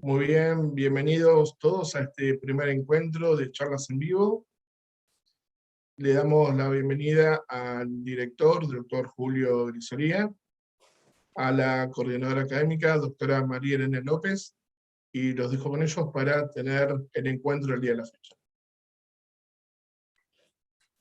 Muy bien, bienvenidos todos a este primer encuentro de charlas en vivo. Le damos la bienvenida al director, doctor Julio Grisoría, a la coordinadora académica, doctora María Elena López, y los dejo con ellos para tener el encuentro el día de la fecha.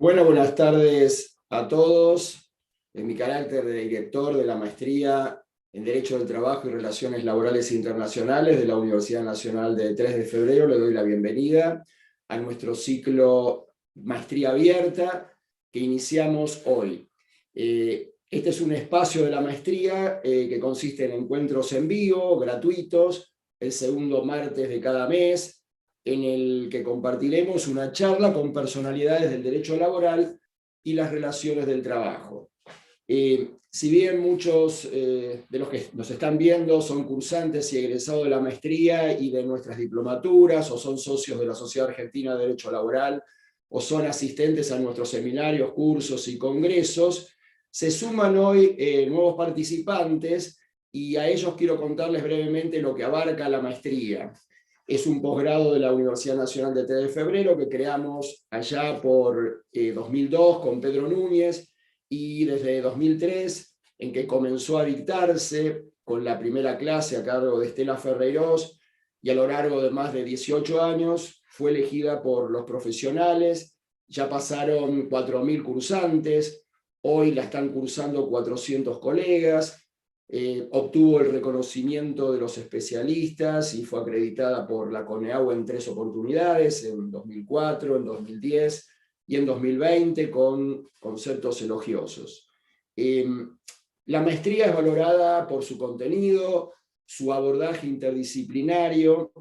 Bueno, buenas tardes a todos. En mi carácter de director de la maestría en Derecho del Trabajo y Relaciones Laborales Internacionales de la Universidad Nacional de 3 de Febrero, le doy la bienvenida a nuestro ciclo Maestría Abierta que iniciamos hoy. Este es un espacio de la maestría que consiste en encuentros en vivo, gratuitos, el segundo martes de cada mes, en el que compartiremos una charla con personalidades del derecho laboral y las relaciones del trabajo. Si bien muchos de los que nos están viendo son cursantes y egresados de la maestría y de nuestras diplomaturas, o son socios de la Sociedad Argentina de Derecho Laboral, o son asistentes a nuestros seminarios, cursos y congresos, se suman hoy nuevos participantes y a ellos quiero contarles brevemente lo que abarca la maestría. Es un posgrado de la Universidad Nacional de 3 de Febrero que creamos allá por 2002 con Pedro Núñez, y desde 2003, en que comenzó a dictarse con la primera clase a cargo de Estela Ferreirós, y a lo largo de más de 18 años fue elegida por los profesionales. Ya pasaron 4.000 cursantes, hoy la están cursando 400 colegas. Obtuvo el reconocimiento de los especialistas y fue acreditada por la CONEAU en 3 oportunidades, en 2004, en 2010 y en 2020, con conceptos elogiosos. La maestría es valorada por su contenido, su abordaje interdisciplinario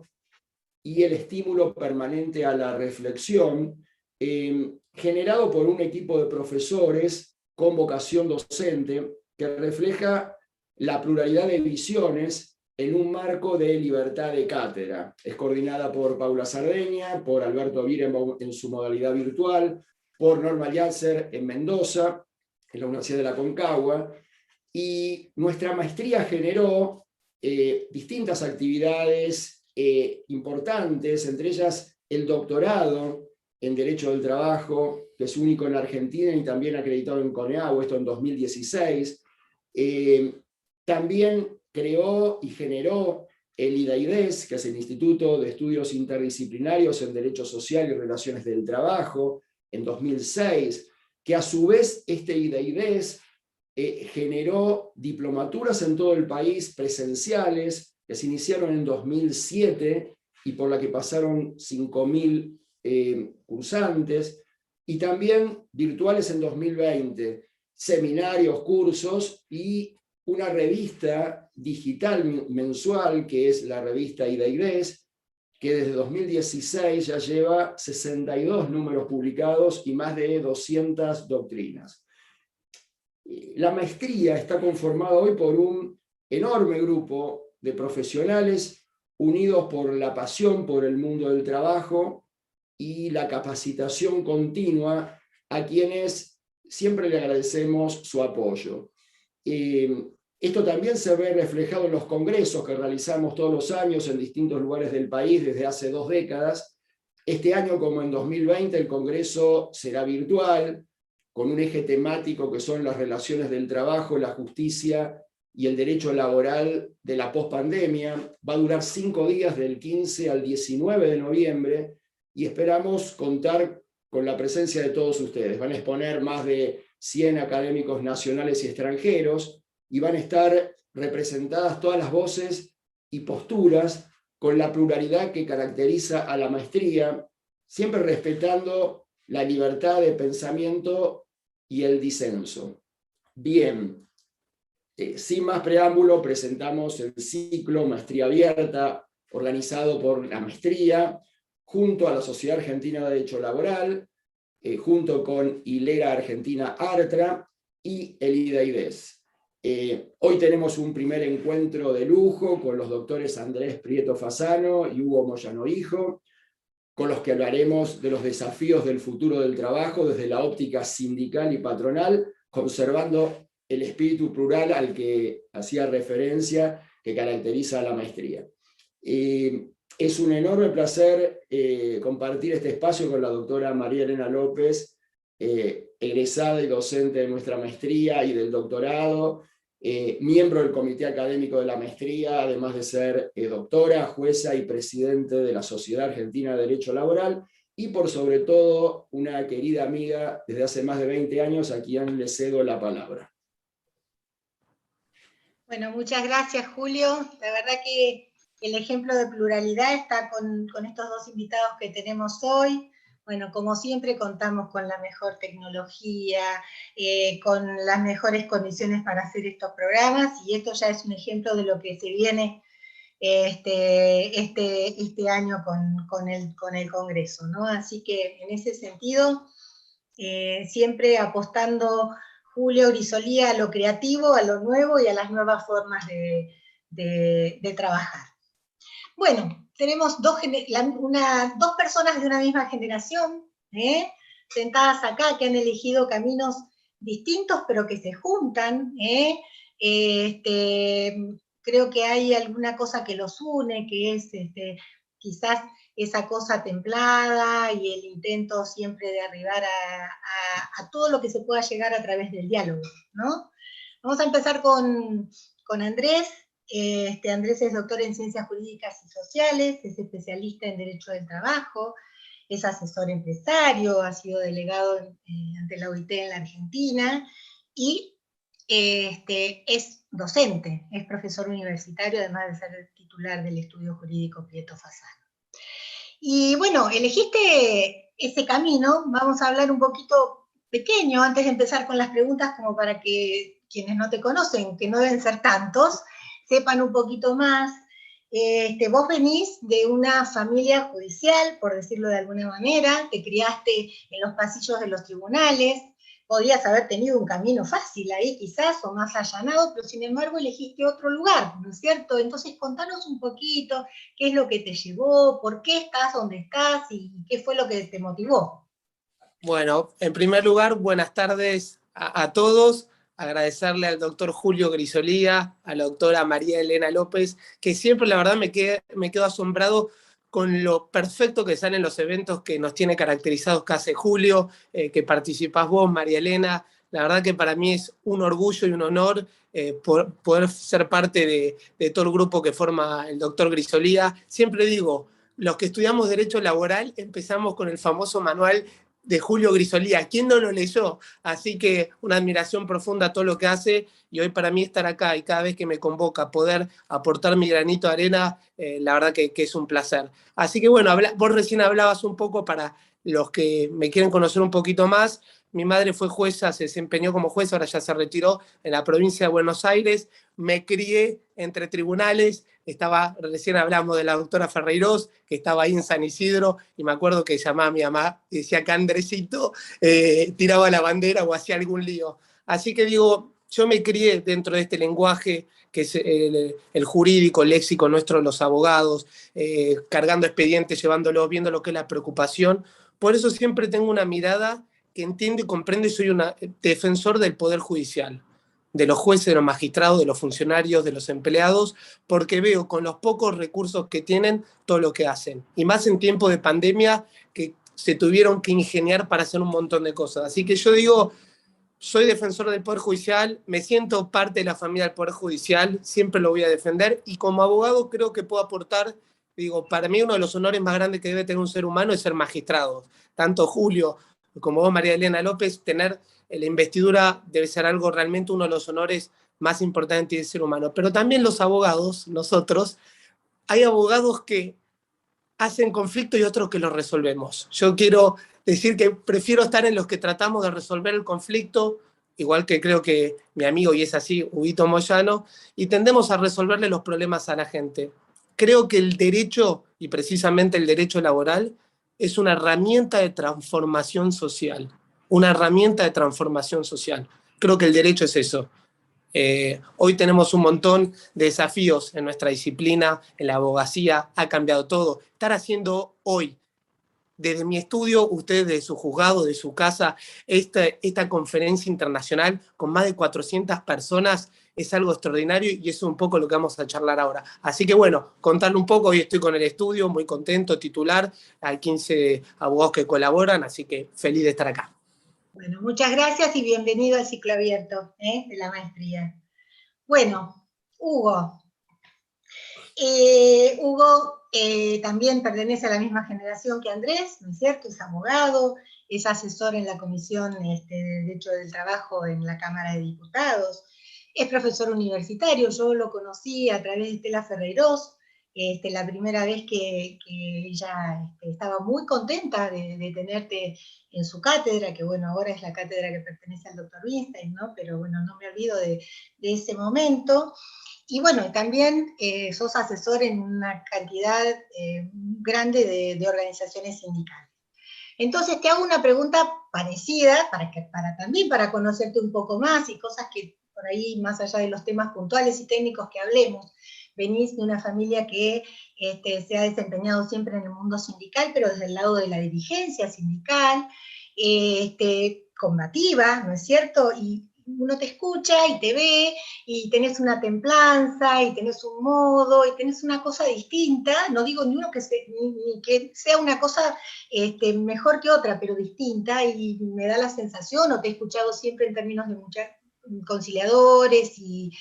y el estímulo permanente a la reflexión, generado por un equipo de profesores con vocación docente que refleja la pluralidad de visiones en un marco de libertad de cátedra. Es coordinada por Paula Sardeña, por Alberto Birenbaum en su modalidad virtual, por Norma Yatzer en Mendoza, en la Universidad de la Concagua, y nuestra maestría generó distintas actividades importantes, entre ellas el doctorado en Derecho del Trabajo, que es único en la Argentina y también acreditado en CONEAU, esto en 2016. También creó y generó el IDAIDES, que es el Instituto de Estudios Interdisciplinarios en Derecho Social y Relaciones del Trabajo, en 2006, que a su vez este IDAIDES generó diplomaturas en todo el país presenciales, que se iniciaron en 2007 y por la que pasaron 5.000 cursantes, y también virtuales en 2020, seminarios, cursos y una revista digital mensual, que es la revista IDAIDES, que desde 2016 ya lleva 62 números publicados y más de 200 doctrinas. La maestría está conformada hoy por un enorme grupo de profesionales unidos por la pasión por el mundo del trabajo y la capacitación continua, a quienes siempre le agradecemos su apoyo. Esto también se ve reflejado en los congresos que realizamos todos los años en distintos lugares del país desde hace 2 décadas. Este año, como en 2020, el congreso será virtual, con un eje temático que son las relaciones del trabajo, la justicia y el derecho laboral de la pospandemia. Va a durar 5 días, del 15 al 19 de noviembre, y esperamos contar con la presencia de todos ustedes. Van a exponer más de 100 académicos nacionales y extranjeros, y van a estar representadas todas las voces y posturas con la pluralidad que caracteriza a la maestría, siempre respetando la libertad de pensamiento y el disenso. Bien, sin más preámbulo, presentamos el ciclo Maestría Abierta, organizado por la maestría, junto a la Sociedad Argentina de Derecho Laboral, junto con Hilera Argentina Artra y el IDAIDES. Hoy tenemos un primer encuentro de lujo con los doctores Andrés Prieto Fasano y Hugo Moyano Hijo, con los que hablaremos de los desafíos del futuro del trabajo desde la óptica sindical y patronal, conservando el espíritu plural al que hacía referencia, que caracteriza a la maestría. Es un enorme placer compartir este espacio con la doctora María Elena López, egresada y docente de nuestra maestría y del doctorado, miembro del comité académico de la maestría, además de ser doctora, jueza y presidente de la Sociedad Argentina de Derecho Laboral, y por sobre todo una querida amiga desde hace más de 20 años a quien le cedo la palabra. Bueno, muchas gracias, Julio. La verdad que el ejemplo de pluralidad está con estos dos invitados que tenemos hoy. Bueno, como siempre contamos con la mejor tecnología, con las mejores condiciones para hacer estos programas, y esto ya es un ejemplo de lo que se viene este año con el Congreso, ¿no? Así que en ese sentido, siempre apostando Julio Grisolía a lo creativo, a lo nuevo y a las nuevas formas de trabajar. Bueno, tenemos dos personas de una misma generación, sentadas acá, que han elegido caminos distintos, pero que se juntan. Creo que hay alguna cosa que los une, que es quizás esa cosa templada y el intento siempre de arribar a todo lo que se pueda llegar a través del diálogo, ¿no? Vamos a empezar con Andrés. Andrés es doctor en Ciencias Jurídicas y Sociales, es especialista en Derecho del Trabajo, es asesor empresario, ha sido delegado ante la OIT en la Argentina, y es docente, es profesor universitario, además de ser titular del Estudio Jurídico Prieto Fasano. Y bueno, elegiste ese camino. Vamos a hablar un poquito pequeño antes de empezar con las preguntas, como para que quienes no te conocen, que no deben ser tantos, sepan un poquito más. Vos venís de una familia judicial, por decirlo de alguna manera, te criaste en los pasillos de los tribunales, podrías haber tenido un camino fácil ahí quizás, o más allanado, pero sin embargo elegiste otro lugar, ¿no es cierto? Entonces contanos un poquito qué es lo que te llevó, por qué estás donde estás y qué fue lo que te motivó. Bueno, en primer lugar, buenas tardes a todos. Agradecerle al doctor Julio Grisolía, a la doctora María Elena López, que siempre la verdad me quedo asombrado con lo perfecto que salen los eventos que nos tiene caracterizados que hace Julio, que participás vos, María Elena. La verdad que para mí es un orgullo y un honor poder ser parte de todo el grupo que forma el doctor Grisolía. Siempre digo, los que estudiamos Derecho Laboral empezamos con el famoso manual de Julio Grisolía. ¿Quién no lo leyó? Así que una admiración profunda a todo lo que hace, y hoy para mí estar acá y cada vez que me convoca poder aportar mi granito de arena, la verdad que es un placer. Así que bueno, vos recién hablabas un poco para los que me quieren conocer un poquito más. Mi madre fue jueza, se desempeñó como jueza, ahora ya se retiró en la provincia de Buenos Aires. Me crié entre tribunales, recién hablamos de la doctora Ferreirós, que estaba ahí en San Isidro, y me acuerdo que llamaba a mi mamá y decía que Andresito tiraba la bandera o hacía algún lío. Así que digo, yo me crié dentro de este lenguaje que es el jurídico, el léxico nuestro, los abogados, cargando expedientes, llevándolos, viendo lo que es la preocupación. Por eso siempre tengo una mirada que entiendo y comprendo, y soy un defensor del Poder Judicial, de los jueces, de los magistrados, de los funcionarios, de los empleados, porque veo con los pocos recursos que tienen todo lo que hacen. Y más en tiempo de pandemia, que se tuvieron que ingeniar para hacer un montón de cosas. Así que yo digo, soy defensor del Poder Judicial, me siento parte de la familia del Poder Judicial, siempre lo voy a defender, y como abogado creo que puedo aportar. Digo, para mí uno de los honores más grandes que debe tener un ser humano es ser magistrado. Tanto Julio como vos, María Elena López, tener la investidura debe ser algo realmente uno de los honores más importantes del ser humano. Pero también los abogados, nosotros, hay abogados que hacen conflicto y otros que lo resolvemos. Yo quiero decir que prefiero estar en los que tratamos de resolver el conflicto, igual que creo que mi amigo, y es así, Huguito Moyano, y tendemos a resolverle los problemas a la gente. Creo que el derecho, y precisamente el derecho laboral, es una herramienta de transformación social. Una herramienta de transformación social. Creo que el derecho es eso. Hoy tenemos un montón de desafíos en nuestra disciplina, en la abogacía, ha cambiado todo. Estar haciendo hoy, desde mi estudio, ustedes de su juzgado, de su casa, esta conferencia internacional con más de 400 personas, es algo extraordinario y eso es un poco lo que vamos a charlar ahora. Así que bueno, contarle un poco, hoy estoy con el estudio, muy contento, titular, hay 15 abogados que colaboran, así que feliz de estar acá. Bueno, muchas gracias y bienvenido al ciclo abierto de la maestría. Bueno, Hugo. Hugo también pertenece a la misma generación que Andrés, ¿no es cierto? Es abogado, es asesor en la Comisión de Derecho del Trabajo en la Cámara de Diputados, es profesor universitario, yo lo conocí a través de Estela Ferreirós, la primera vez que ella estaba muy contenta de tenerte en su cátedra, que bueno, ahora es la cátedra que pertenece al doctor Winstein, ¿no? Pero bueno, no me olvido de ese momento. Y bueno, también sos asesor en una cantidad grande de organizaciones sindicales. Entonces te hago una pregunta parecida, también para conocerte un poco más y cosas que por ahí, más allá de los temas puntuales y técnicos que hablemos, venís de una familia que se ha desempeñado siempre en el mundo sindical, pero desde el lado de la dirigencia sindical, combativa, ¿no es cierto? Y uno te escucha y te ve, y tenés una templanza, y tenés un modo, y tenés una cosa distinta, no digo ni que sea una cosa mejor que otra, pero distinta, y me da la sensación, o te he escuchado siempre en términos de muchos conciliadores y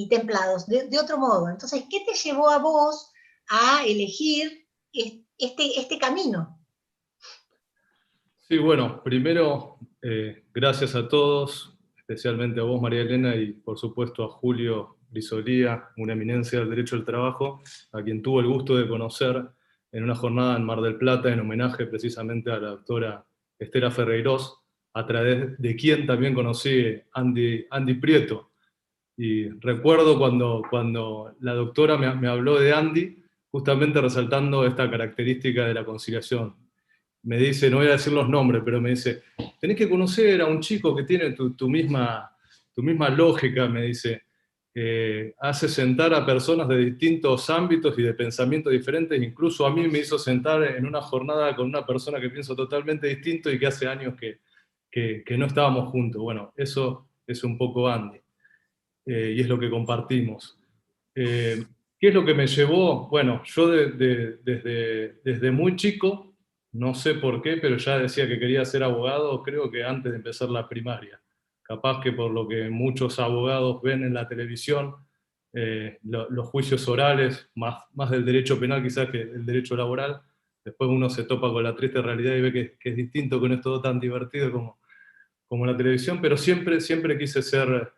templados, de otro modo. Entonces, ¿qué te llevó a vos a elegir este camino? Sí, bueno, primero, gracias a todos, especialmente a vos, María Elena, y por supuesto a Julio Grisolía, una eminencia del derecho del trabajo, a quien tuve el gusto de conocer en una jornada en Mar del Plata, en homenaje precisamente a la doctora Estela Ferreirós, a través de quien también conocí a Andy Prieto. Y recuerdo cuando la doctora me habló de Andy, justamente resaltando esta característica de la conciliación. Me dice, no voy a decir los nombres, pero me dice, tenés que conocer a un chico que tiene tu misma lógica, me dice, hace sentar a personas de distintos ámbitos y de pensamientos diferentes, incluso a mí me hizo sentar en una jornada con una persona que pienso totalmente distinto y que hace años que no estábamos juntos. Bueno, eso es un poco Andy, y es lo que compartimos. ¿Qué es lo que me llevó? Bueno, yo desde muy chico, no sé por qué, pero ya decía que quería ser abogado, creo que antes de empezar la primaria. Capaz que por lo que muchos abogados ven en la televisión, los juicios orales, más del derecho penal quizás que el derecho laboral, después uno se topa con la triste realidad y ve que es distinto, que no es todo tan divertido como la televisión, pero siempre quise ser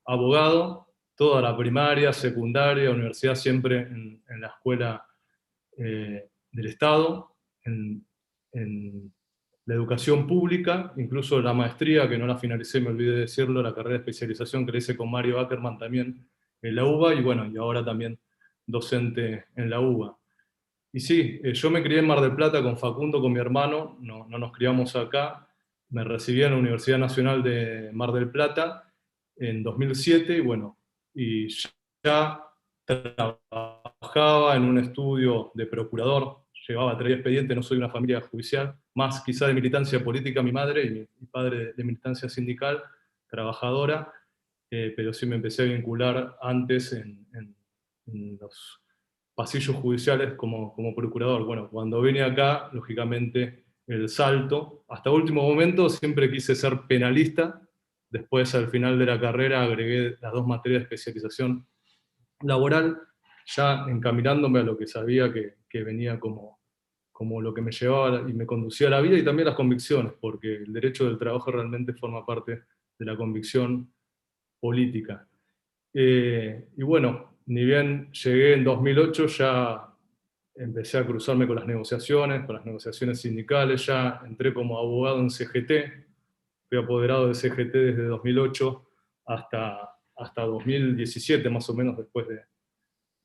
abogado, toda la primaria, secundaria, universidad, siempre en la escuela del Estado, en la educación pública, incluso la maestría, que no la finalicé, me olvidé de decirlo, la carrera de especialización que la hice con Mario Ackerman también en la UBA, y bueno, y ahora también docente en la UBA. Y sí, yo me crié en Mar del Plata con Facundo, con mi hermano, no nos criamos acá, me recibí en la Universidad Nacional de Mar del Plata en 2007, y bueno, y ya trabajaba en un estudio de procurador, llevaba 3 expedientes, no soy una familia judicial, más quizá de militancia política mi madre y mi padre de militancia sindical, trabajadora, pero sí me empecé a vincular antes en los pasillos judiciales como procurador. Bueno, cuando vine acá, lógicamente, el salto, hasta último momento siempre quise ser penalista, después al final de la carrera agregué las 2 materias de especialización laboral, ya encaminándome a lo que sabía que venía como lo que me llevaba y me conducía a la vida, y también las convicciones, porque el derecho del trabajo realmente forma parte de la convicción política. Y bueno, ni bien llegué en 2008, ya empecé a cruzarme con las negociaciones sindicales, ya entré como abogado en CGT, fui apoderado de CGT desde 2008 hasta 2017, más o menos, después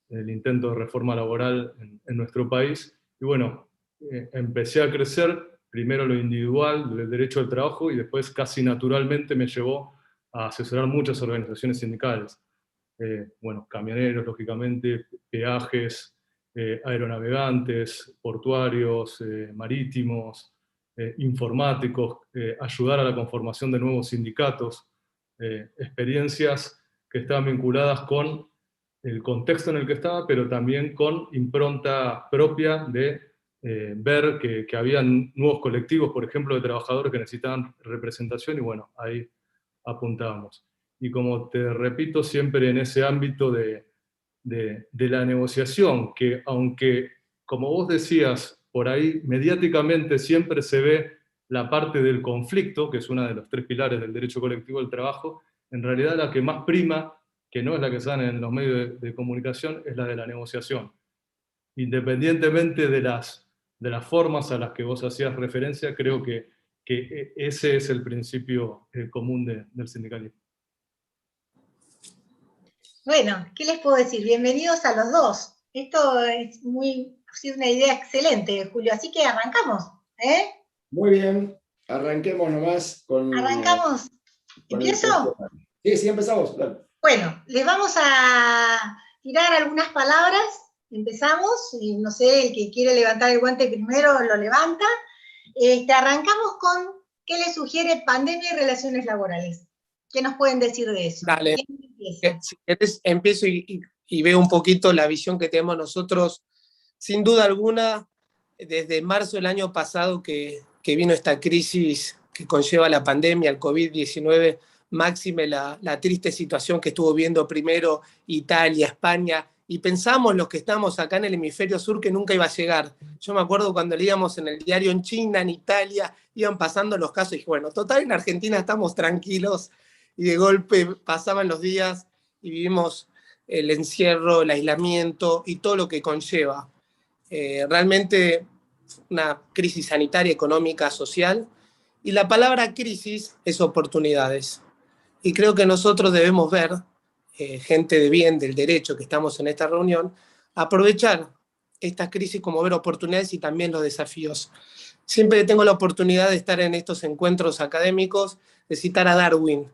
del intento de reforma laboral en nuestro país. Y bueno, empecé a crecer, primero lo individual, del derecho al trabajo, y después casi naturalmente me llevó a asesorar muchas organizaciones sindicales. Bueno, camioneros, lógicamente, peajes, aeronavegantes, portuarios, marítimos, informáticos, ayudar a la conformación de nuevos sindicatos, experiencias que estaban vinculadas con el contexto en el que estaba, pero también con impronta propia de ver que habían nuevos colectivos, por ejemplo, de trabajadores que necesitaban representación, y bueno, ahí apuntábamos. Y como te repito, siempre en ese ámbito de la negociación, que aunque, como vos decías, por ahí mediáticamente siempre se ve la parte del conflicto, que es uno de los 3 pilares del derecho colectivo del trabajo, en realidad la que más prima, que no es la que sale en los medios de comunicación, es la de la negociación. Independientemente de las formas a las que vos hacías referencia, creo que ese es el principio común del sindicalismo. Bueno, ¿qué les puedo decir? Bienvenidos a los dos. Esto es ha sido una idea excelente, Julio, así que arrancamos, ¿eh? Muy bien, arranquemos nomás con... ¿Arrancamos? ¿Empiezo? Sí, empezamos. Dale. Bueno, les vamos a tirar algunas palabras. Empezamos, y no sé, el que quiere levantar el guante primero lo levanta. Arrancamos con, ¿qué le sugiere pandemia y relaciones laborales? ¿Qué nos pueden decir de eso? Dale. ¿Quién empieza? Si querés, empiezo y veo un poquito la visión que tenemos nosotros. Sin duda alguna, desde marzo del año pasado que vino esta crisis que conlleva la pandemia, el COVID-19, máxime la triste situación que estuvo viendo primero Italia, España, y pensamos los que estamos acá en el hemisferio sur que nunca iba a llegar. Yo me acuerdo cuando leíamos en el diario en China, en Italia, iban pasando los casos y dije, bueno, total en Argentina estamos tranquilos, y de golpe pasaban los días y vivimos el encierro, el aislamiento y todo lo que conlleva. Realmente una crisis sanitaria, económica, social, y la palabra crisis es oportunidades. Y creo que nosotros debemos ver, gente de bien, del derecho que estamos en esta reunión, aprovechar esta crisis como ver oportunidades y también los desafíos. Siempre tengo la oportunidad de estar en estos encuentros académicos, de citar a Darwin.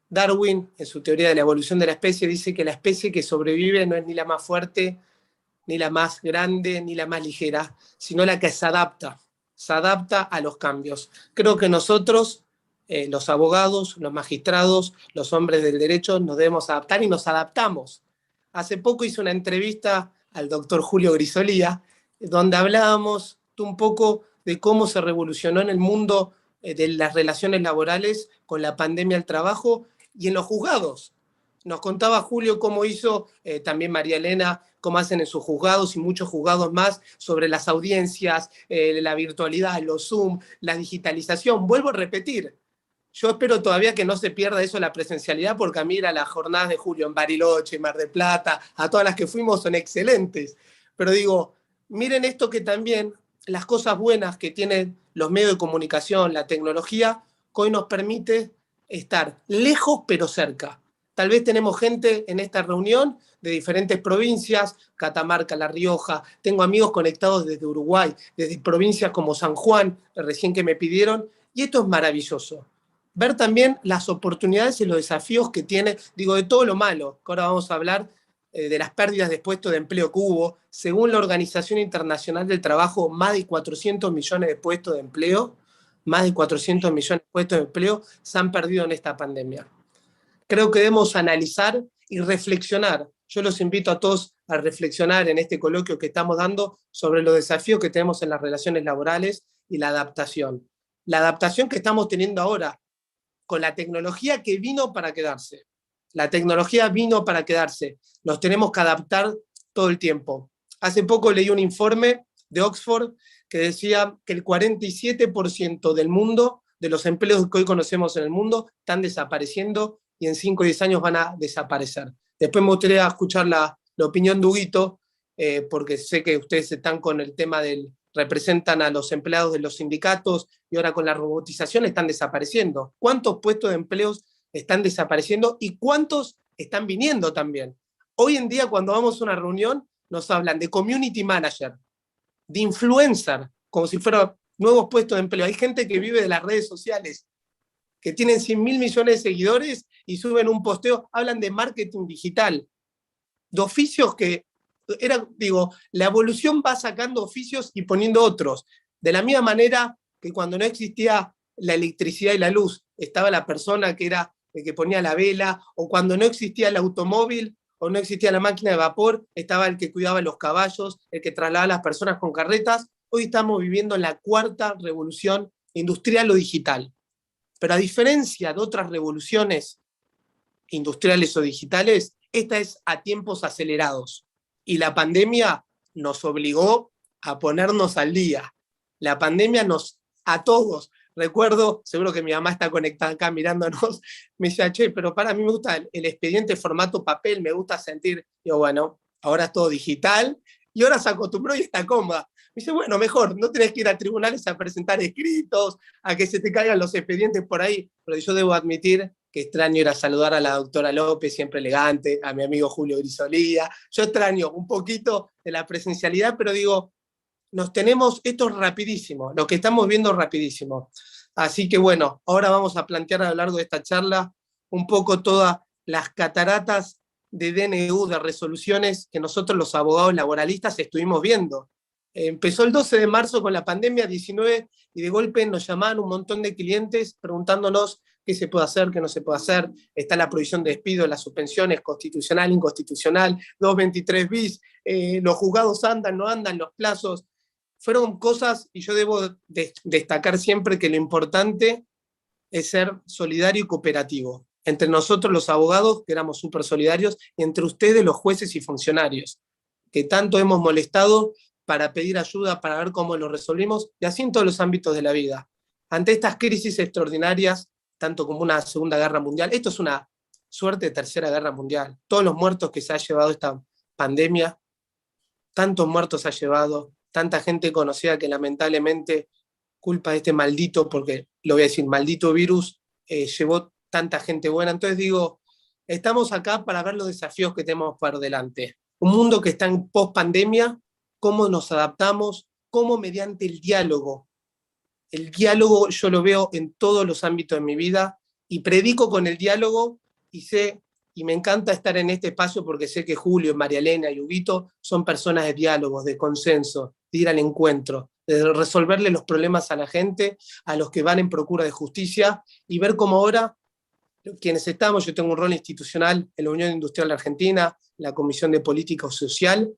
Darwin, en su teoría de la evolución de la especie, dice que la especie que sobrevive no es ni la más fuerte, ni la más grande, ni la más ligera, sino la que se adapta a los cambios. Creo que nosotros, los abogados, los magistrados, los hombres del derecho, nos debemos adaptar y nos adaptamos. Hace poco hice una entrevista al doctor Julio Grisolía, donde hablábamos un poco de cómo se revolucionó en el mundo de las relaciones laborales con la pandemia al trabajo y en los juzgados. Nos contaba Julio cómo hizo, también María Elena, cómo hacen en sus juzgados y muchos juzgados más sobre las audiencias, la virtualidad, los Zoom, la digitalización. Vuelvo a repetir, yo espero todavía que no se pierda eso, la presencialidad, porque a mí ir a las jornadas de Julio en Bariloche, Mar del Plata, a todas las que fuimos son excelentes. Pero digo, miren esto que también, las cosas buenas que tienen los medios de comunicación, la tecnología, que hoy nos permite estar lejos pero cerca. Tal vez tenemos gente en esta reunión de diferentes provincias, Catamarca, La Rioja, tengo amigos conectados desde Uruguay, desde provincias como San Juan, recién que me pidieron, y esto es maravilloso. Ver también las oportunidades y los desafíos que tiene, digo, de todo lo malo, que ahora vamos a hablar de las pérdidas de puestos de empleo que hubo. Según la Organización Internacional del Trabajo, más de 400 millones de puestos de empleo, más de 400 millones de puestos de empleo se han perdido en esta pandemia. Creo que debemos analizar y reflexionar. Yo los invito a todos a reflexionar en este coloquio que estamos dando sobre los desafíos que tenemos en las relaciones laborales y la adaptación. La adaptación que estamos teniendo ahora con la tecnología que vino para quedarse. La tecnología vino para quedarse. Nos tenemos que adaptar todo el tiempo. Hace poco leí un informe de Oxford que decía que el 47% del mundo, de los empleos que hoy conocemos en el mundo, están desapareciendo y en 5 o 10 años van a desaparecer. Después me gustaría escuchar la opinión de Huguito, porque sé que ustedes están con el tema representan a los empleados de los sindicatos y ahora con la robotización están desapareciendo. ¿Cuántos puestos de empleos están desapareciendo y cuántos están viniendo también? Hoy en día cuando vamos a una reunión nos hablan de community manager, de influencer, como si fueran nuevos puestos de empleo. Hay gente que vive de las redes sociales, que tienen 100.000 millones de seguidores y suben un posteo, hablan de marketing digital, de oficios que la evolución va sacando oficios y poniendo otros. De la misma manera que cuando no existía la electricidad y la luz, estaba la persona que era el que ponía la vela, o cuando no existía el automóvil o no existía la máquina de vapor, estaba el que cuidaba los caballos, el que trasladaba a las personas con carretas. Hoy estamos viviendo la cuarta revolución industrial o digital. Pero a diferencia de otras revoluciones industriales o digitales, esta es a tiempos acelerados. Y la pandemia nos obligó a ponernos al día. La pandemia a todos, recuerdo, seguro que mi mamá está conectada acá mirándonos, me decía, che, pero para mí me gusta el expediente formato papel, me gusta sentir, digo, bueno, ahora es todo digital, y ahora se acostumbró y está cómoda. Me dice, bueno, mejor, no tenés que ir a tribunales a presentar escritos, a que se te caigan los expedientes por ahí, pero yo debo admitir que extraño ir a saludar a la doctora López, siempre elegante, a mi amigo Julio Grisolía. Yo extraño un poquito de la presencialidad, pero digo, esto es rapidísimo, lo que estamos viendo es rapidísimo. Así que bueno, ahora vamos a plantear a lo largo de esta charla un poco todas las cataratas de DNU, de resoluciones que nosotros los abogados laboralistas estuvimos viendo. Empezó el 12 de marzo con la pandemia 19 y de golpe nos llamaban un montón de clientes preguntándonos qué se puede hacer, qué no se puede hacer. Está la prohibición de despido, las suspensiones, constitucional, inconstitucional, 223 bis, los juzgados andan, no andan, los plazos. Fueron cosas, y yo debo destacar siempre que lo importante es ser solidario y cooperativo. Entre nosotros los abogados, que éramos súper solidarios, y entre ustedes los jueces y funcionarios, que tanto hemos molestado para pedir ayuda, para ver cómo lo resolvimos, y así en todos los ámbitos de la vida. Ante estas crisis extraordinarias, tanto como una Segunda Guerra Mundial, esto es una suerte de Tercera Guerra Mundial. Todos los muertos que se ha llevado esta pandemia, tantos muertos ha llevado, tanta gente conocida que lamentablemente, culpa de este maldito, porque lo voy a decir, maldito virus, llevó tanta gente buena. Entonces digo, estamos acá para ver los desafíos que tenemos por delante. Un mundo que está en post-pandemia, cómo nos adaptamos, cómo mediante el diálogo yo lo veo en todos los ámbitos de mi vida, y predico con el diálogo, y me encanta estar en este espacio porque sé que Julio, María Elena y Huguito son personas de diálogos, de consenso, de ir al encuentro, de resolverle los problemas a la gente, a los que van en procura de justicia, y ver cómo ahora, quienes estamos, yo tengo un rol institucional en la Unión Industrial Argentina, la Comisión de Política Social,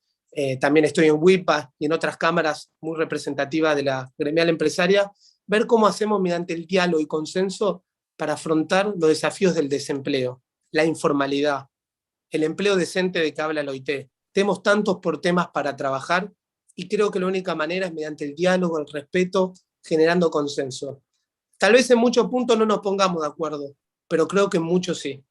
también estoy en WIPA y en otras cámaras muy representativas de la gremial empresaria, ver cómo hacemos mediante el diálogo y consenso para afrontar los desafíos del desempleo, la informalidad, el empleo decente de que habla la OIT. Tenemos tantos por temas para trabajar, y creo que la única manera es mediante el diálogo, el respeto, generando consenso. Tal vez en muchos puntos no nos pongamos de acuerdo, pero creo que en muchos sí.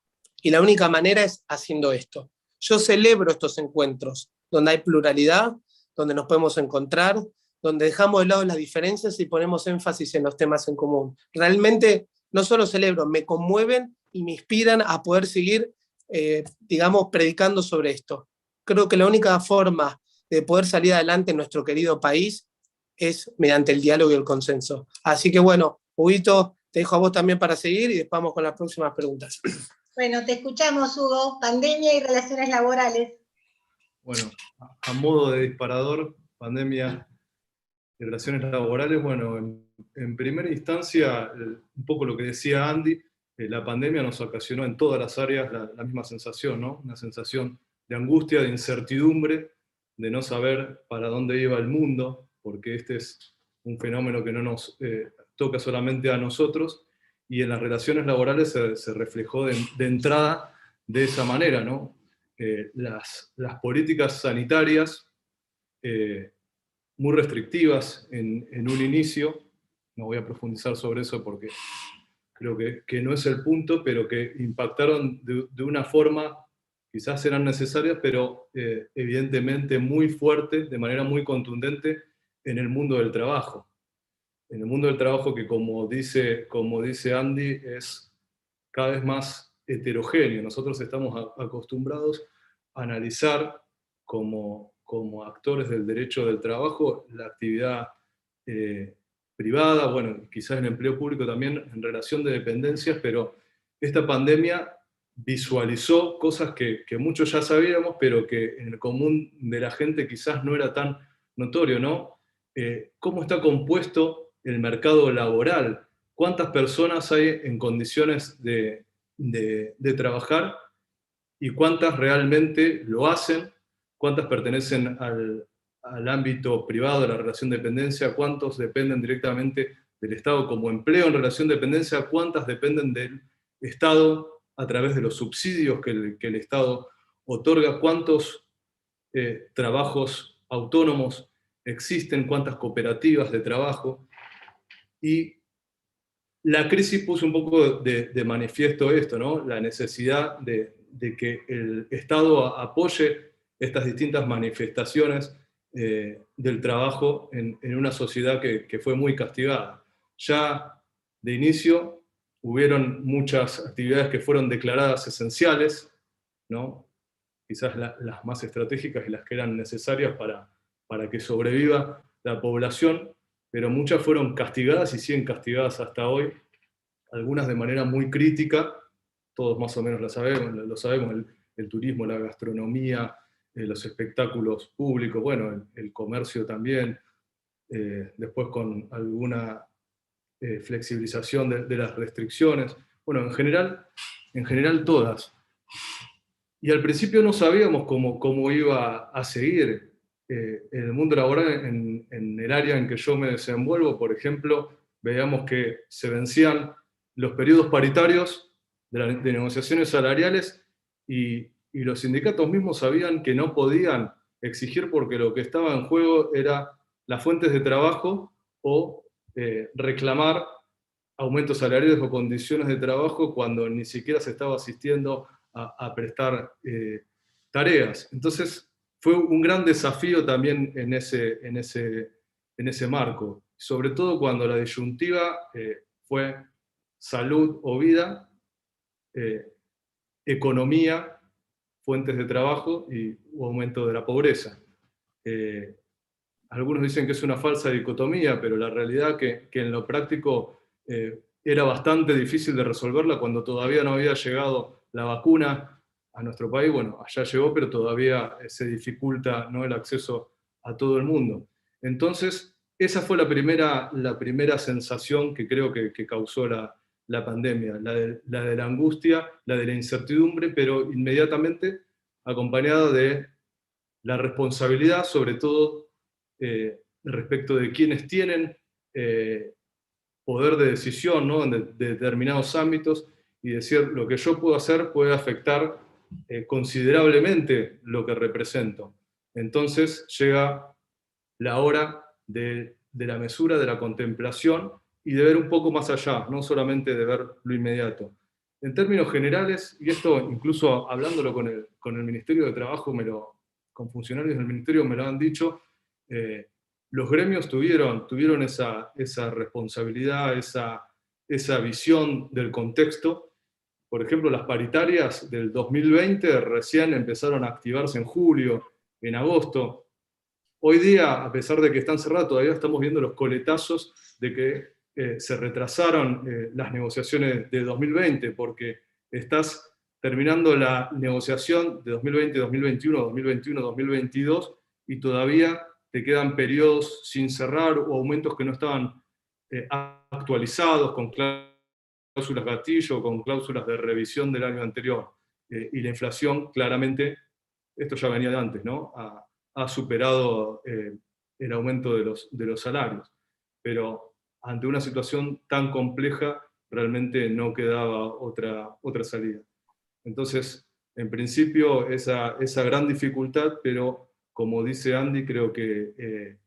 Y la única manera es haciendo esto. Yo celebro estos encuentros, donde hay pluralidad, donde nos podemos encontrar, donde dejamos de lado las diferencias y ponemos énfasis en los temas en común. Realmente no solo celebro, me conmueven y me inspiran a poder seguir, predicando sobre esto. Creo que la única forma de poder salir adelante en nuestro querido país es mediante el diálogo y el consenso. Así que bueno, Huguito, te dejo a vos también para seguir y después vamos con las próximas preguntas. Bueno, te escuchamos, Hugo. Pandemia y relaciones laborales. Bueno, a modo de disparador, pandemia y relaciones laborales, bueno, en primera instancia, un poco lo que decía Andy, la pandemia nos ocasionó en todas las áreas la misma sensación, ¿no? Una sensación de angustia, de incertidumbre, de no saber para dónde iba el mundo, porque este es un fenómeno que no nos toca solamente a nosotros, y en las relaciones laborales se reflejó de entrada de esa manera, ¿no? Las políticas sanitarias muy restrictivas en un inicio, no voy a profundizar sobre eso porque creo que no es el punto, pero que impactaron de una forma, quizás eran necesarias, pero evidentemente muy fuerte, de manera muy contundente, en el mundo del trabajo. En el mundo del trabajo que, como dice Andy, es cada vez más heterogéneo. Nosotros estamos acostumbrados a analizar como actores del derecho del trabajo la actividad privada, bueno, quizás el empleo público también en relación de dependencias, pero esta pandemia visualizó cosas que muchos ya sabíamos, pero que en el común de la gente quizás no era tan notorio, ¿no? ¿Cómo está compuesto el mercado laboral? ¿Cuántas personas hay en condiciones de de trabajar y cuántas realmente lo hacen, cuántas pertenecen al ámbito privado de la relación de dependencia, cuántos dependen directamente del Estado como empleo en relación de dependencia, cuántas dependen del Estado a través de los subsidios que el Estado otorga, cuántos trabajos autónomos existen, cuántas cooperativas de trabajo. Y la crisis puso un poco de manifiesto esto, ¿no? La necesidad de que el Estado apoye estas distintas manifestaciones del trabajo en una sociedad que fue muy castigada. Ya de inicio hubieron muchas actividades que fueron declaradas esenciales, ¿no? Quizás las más estratégicas y las que eran necesarias para que sobreviva la población, pero muchas fueron castigadas y siguen castigadas hasta hoy, algunas de manera muy crítica, todos más o menos lo sabemos, el turismo, la gastronomía, los espectáculos públicos, bueno, el comercio también, después con alguna flexibilización de las restricciones, bueno, en general todas. Y al principio no sabíamos cómo iba a seguir en el mundo laboral, en el área en que yo me desenvuelvo, por ejemplo, veíamos que se vencían los periodos paritarios de negociaciones salariales y los sindicatos mismos sabían que no podían exigir porque lo que estaba en juego era las fuentes de trabajo o reclamar aumentos salariales o condiciones de trabajo cuando ni siquiera se estaba asistiendo a prestar tareas. Entonces fue un gran desafío también en ese marco, sobre todo cuando la disyuntiva fue salud o vida, economía, fuentes de trabajo y aumento de la pobreza. Algunos dicen que es una falsa dicotomía, pero la realidad que en lo práctico era bastante difícil de resolverla cuando todavía no había llegado la vacuna a nuestro país. Bueno, allá llegó, pero todavía se dificulta, ¿no?, el acceso a todo el mundo. Entonces, esa fue la primera sensación que creo que causó la pandemia, la de la angustia, la de la incertidumbre, pero inmediatamente acompañada de la responsabilidad, sobre todo respecto de quienes tienen poder de decisión, ¿no?, de determinados ámbitos, y decir, lo que yo puedo hacer puede afectar considerablemente lo que represento. Entonces llega la hora de la mesura, de la contemplación, y de ver un poco más allá, no solamente de ver lo inmediato. En términos generales, y esto incluso hablándolo con el Ministerio de Trabajo, con funcionarios del Ministerio me lo han dicho, los gremios tuvieron esa responsabilidad, esa visión del contexto. Por ejemplo, las paritarias del 2020 recién empezaron a activarse en julio, en agosto. Hoy día, a pesar de que están cerradas, todavía estamos viendo los coletazos de que se retrasaron las negociaciones de 2020, porque estás terminando la negociación de 2020, 2021, 2021, 2022, y todavía te quedan periodos sin cerrar o aumentos que no estaban actualizados con cláusulas gatillo, con cláusulas de revisión del año anterior. Y la inflación, claramente, esto ya venía de antes, ¿no?, ha superado el aumento de los salarios. Pero ante una situación tan compleja, realmente no quedaba otra salida. Entonces, en principio, esa gran dificultad, pero como dice Andy, creo que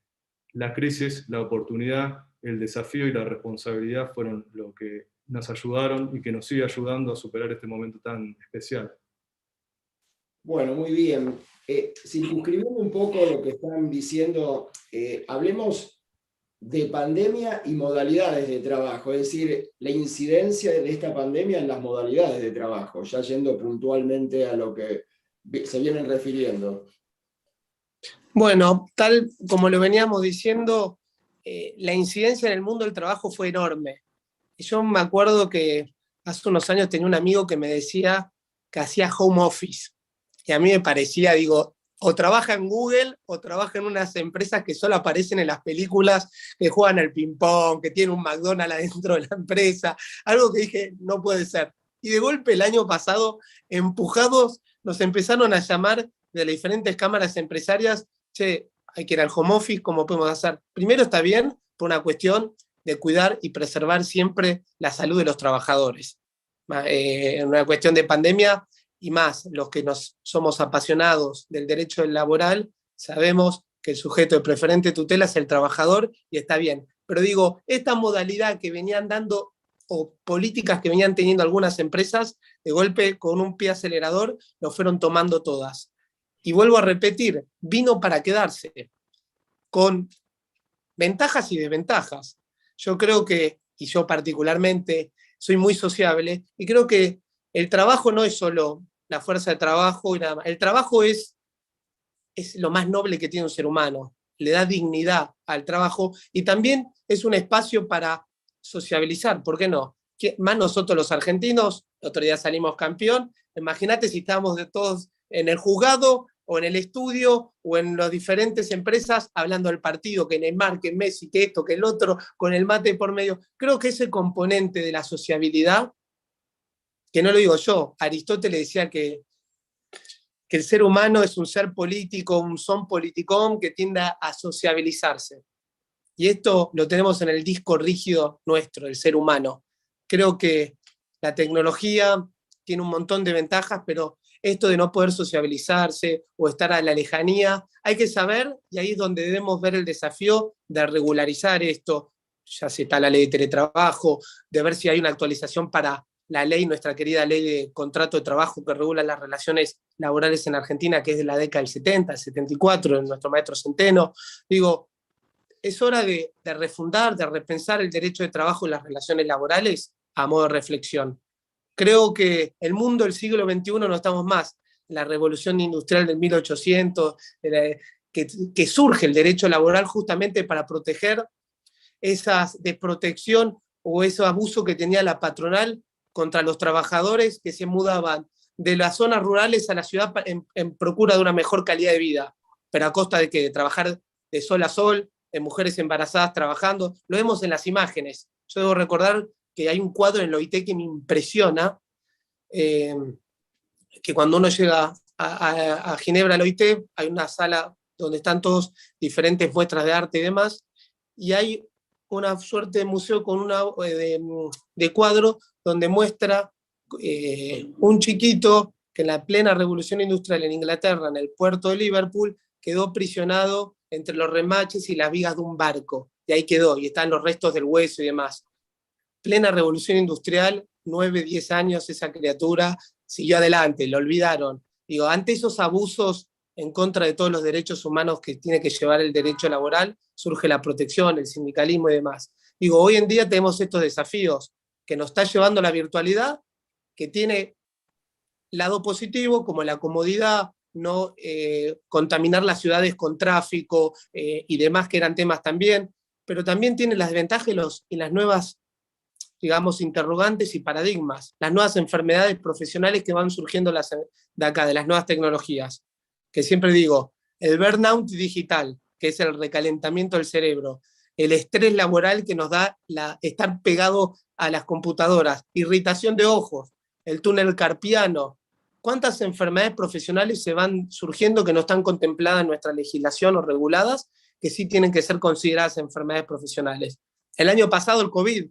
la crisis, la oportunidad, el desafío y la responsabilidad fueron lo que nos ayudaron y que nos sigue ayudando a superar este momento tan especial. Bueno, muy bien. Circunscribiendo un poco lo que están diciendo, hablemos de pandemia y modalidades de trabajo, es decir, la incidencia de esta pandemia en las modalidades de trabajo, ya yendo puntualmente a lo que se vienen refiriendo. Bueno, tal como lo veníamos diciendo, la incidencia en el mundo del trabajo fue enorme. Yo me acuerdo que hace unos años tenía un amigo que me decía que hacía home office. Y a mí me parecía, digo, o trabaja en Google o trabaja en unas empresas que solo aparecen en las películas, que juegan al ping-pong, que tienen un McDonald's adentro de la empresa. Algo que dije, no puede ser. Y de golpe el año pasado, empujados, nos empezaron a llamar de las diferentes cámaras empresarias, che, hay que ir al home office, ¿cómo podemos hacer? Primero está bien por una cuestión de cuidar y preservar siempre la salud de los trabajadores. En una cuestión de pandemia, y más los que somos apasionados del derecho laboral, sabemos que el sujeto de preferente tutela es el trabajador y está bien. Pero digo, esta modalidad que venían dando o políticas que venían teniendo algunas empresas, de golpe con un pie acelerador, lo fueron tomando todas. Y vuelvo a repetir, vino para quedarse, con ventajas y desventajas. Yo creo que, y yo particularmente, soy muy sociable, y creo que el trabajo no es solo la fuerza de trabajo y nada más. El trabajo es lo más noble que tiene un ser humano, le da dignidad al trabajo y también es un espacio para sociabilizar, ¿por qué no? Más nosotros los argentinos, el otro día salimos campeón, imagínate si estábamos de todos en el juzgado o en el estudio o en las diferentes empresas hablando del partido, que Neymar, que Messi, que esto, que el otro, con el mate por medio. Creo que ese componente de la sociabilidad, que no lo digo yo, Aristóteles decía que el ser humano es un ser político, un son politicón que tiende a sociabilizarse. Y esto lo tenemos en el disco rígido nuestro, el ser humano. Creo que la tecnología tiene un montón de ventajas, pero esto de no poder sociabilizarse o estar a la lejanía, hay que saber, y ahí es donde debemos ver el desafío de regularizar esto. Ya se está la ley de teletrabajo, de ver si hay una actualización para la ley, nuestra querida ley de contrato de trabajo que regula las relaciones laborales en Argentina, que es de la década del 70, el 74, de nuestro maestro Centeno. Digo, es hora de refundar, de repensar el derecho de trabajo y las relaciones laborales a modo de reflexión. Creo que el mundo del siglo XXI no estamos más en la revolución industrial del 1800, que surge el derecho laboral justamente para proteger esas desprotección o ese abuso que tenía la patronal contra los trabajadores que se mudaban de las zonas rurales a la ciudad en procura de una mejor calidad de vida, pero a costa de que de trabajar de sol a sol, de mujeres embarazadas trabajando. Lo vemos en las imágenes. Yo debo recordar que hay un cuadro en el OIT que me impresiona, que cuando uno llega a Ginebra al OIT, hay una sala donde están todos diferentes muestras de arte y demás, y hay una suerte de museo con de cuadro donde muestra un chiquito que en la plena revolución industrial en Inglaterra, en el puerto de Liverpool, quedó prisionado entre los remaches y las vigas de un barco, y ahí quedó, y están los restos del hueso y demás. Plena revolución industrial, 9, 10 años esa criatura siguió adelante, lo olvidaron. Digo, ante esos abusos en contra de todos los derechos humanos que tiene que llevar el derecho laboral, surge la protección, el sindicalismo y demás. Digo, hoy en día tenemos estos desafíos que nos está llevando la virtualidad, que tiene lado positivo, como la comodidad, no contaminar las ciudades con tráfico y demás, que eran temas también, pero también tiene las ventajas y las nuevas, digamos, interrogantes y paradigmas, las nuevas enfermedades profesionales que van surgiendo de acá, de las nuevas tecnologías. Que siempre digo, el burnout digital, que es el recalentamiento del cerebro, el estrés laboral que nos da estar pegado a las computadoras, irritación de ojos, el túnel carpiano. ¿Cuántas enfermedades profesionales se van surgiendo que no están contempladas en nuestra legislación o reguladas, que sí tienen que ser consideradas enfermedades profesionales? El año pasado el COVID,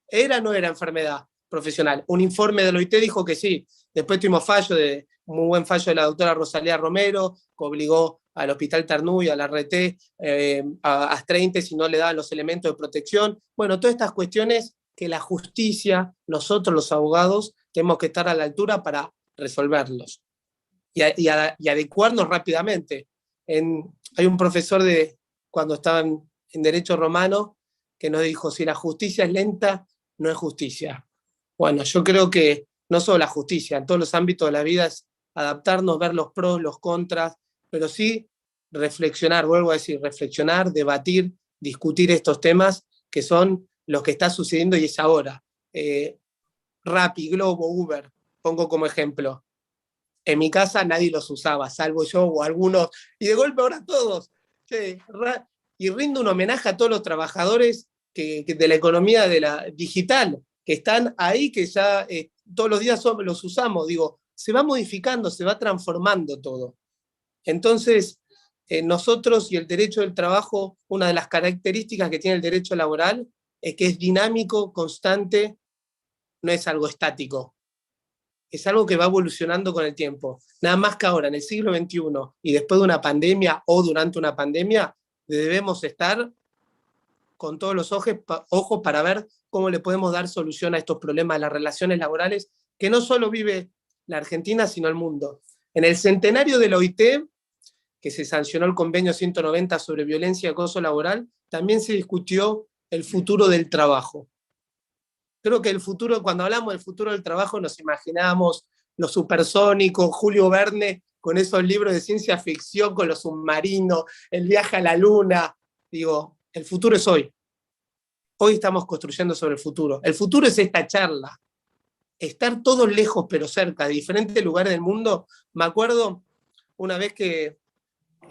¿era o no era enfermedad profesional? Un informe del OIT dijo que sí. Después tuvimos muy buen fallo de la doctora Rosalía Romero, que obligó al Hospital Tarnú y a la RT a Astrainte si no le daban los elementos de protección. Bueno, todas estas cuestiones que la justicia, nosotros los abogados, tenemos que estar a la altura para resolverlos y adecuarnos rápidamente. Hay un profesor cuando estaba en Derecho Romano que nos dijo, si la justicia es lenta, no es justicia. Bueno, yo creo que no solo la justicia, en todos los ámbitos de la vida es adaptarnos, ver los pros, los contras, pero sí reflexionar, vuelvo a decir, reflexionar, debatir, discutir estos temas que son los que está sucediendo y es ahora. Rappi, Globo, Uber, pongo como ejemplo. En mi casa nadie los usaba, salvo yo o algunos, y de golpe ahora todos. Y rindo un homenaje a todos los trabajadores de la economía de la digital, que están ahí, que ya todos los días los usamos, digo, se va modificando, se va transformando todo. Entonces, nosotros y el derecho del trabajo, una de las características que tiene el derecho laboral es que es dinámico, constante, no es algo estático. Es algo que va evolucionando con el tiempo. Nada más que ahora, en el siglo XXI, y después de una pandemia o durante una pandemia, debemos estar con todos los ojos para ver cómo le podemos dar solución a estos problemas de las relaciones laborales, que no solo vive la Argentina, sino el mundo. En el centenario de la OIT, que se sancionó el convenio 190 sobre violencia y acoso laboral, también se discutió el futuro del trabajo. Creo que el futuro, cuando hablamos del futuro del trabajo, nos imaginábamos los supersónicos, Julio Verne, con esos libros de ciencia ficción, con los submarinos, el viaje a la luna. Digo, el futuro es hoy. Hoy estamos construyendo sobre el futuro. El futuro es esta charla. Estar todos lejos pero cerca, de diferentes lugares del mundo. Me acuerdo una vez que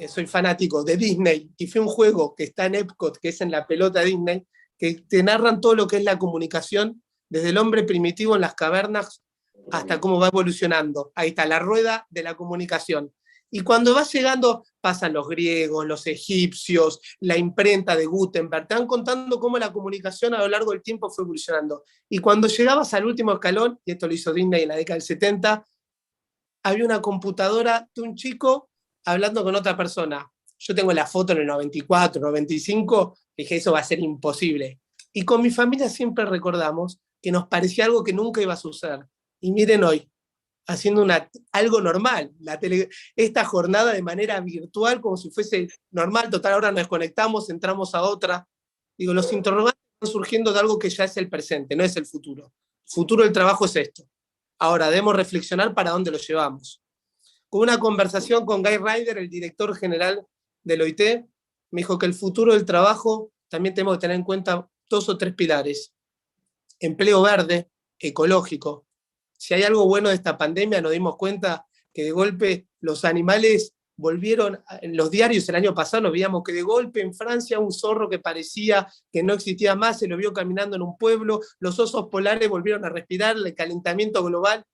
soy fanático de Disney, y fue un juego que está en Epcot, que es en la pelota Disney, que te narran todo lo que es la comunicación, desde el hombre primitivo en las cavernas hasta cómo va evolucionando. Ahí está, la rueda de la comunicación. Y cuando vas llegando, pasan los griegos, los egipcios, la imprenta de Gutenberg, te van contando cómo la comunicación a lo largo del tiempo fue evolucionando. Y cuando llegabas al último escalón, y esto lo hizo Disney en la década del 70, había una computadora de un chico hablando con otra persona. Yo tengo la foto en el 94, 95, dije, eso va a ser imposible. Y con mi familia siempre recordamos que nos parecía algo que nunca iba a suceder. Y miren hoy, haciendo algo normal, esta jornada de manera virtual, como si fuese normal, total, ahora nos desconectamos, entramos a otra. Digo, los interrogantes están surgiendo de algo que ya es el presente, no es el futuro. El futuro del trabajo es esto. Ahora, debemos reflexionar para dónde lo llevamos. Con una conversación con Guy Ryder, el director general del OIT, me dijo que el futuro del trabajo también tenemos que tener en cuenta 2 o 3 pilares. Empleo verde, ecológico. Si hay algo bueno de esta pandemia, nos dimos cuenta que de golpe los animales volvieron, en los diarios el año pasado nos veíamos que de golpe en Francia un zorro que parecía que no existía más, se lo vio caminando en un pueblo, los osos polares volvieron a respirar, el calentamiento global.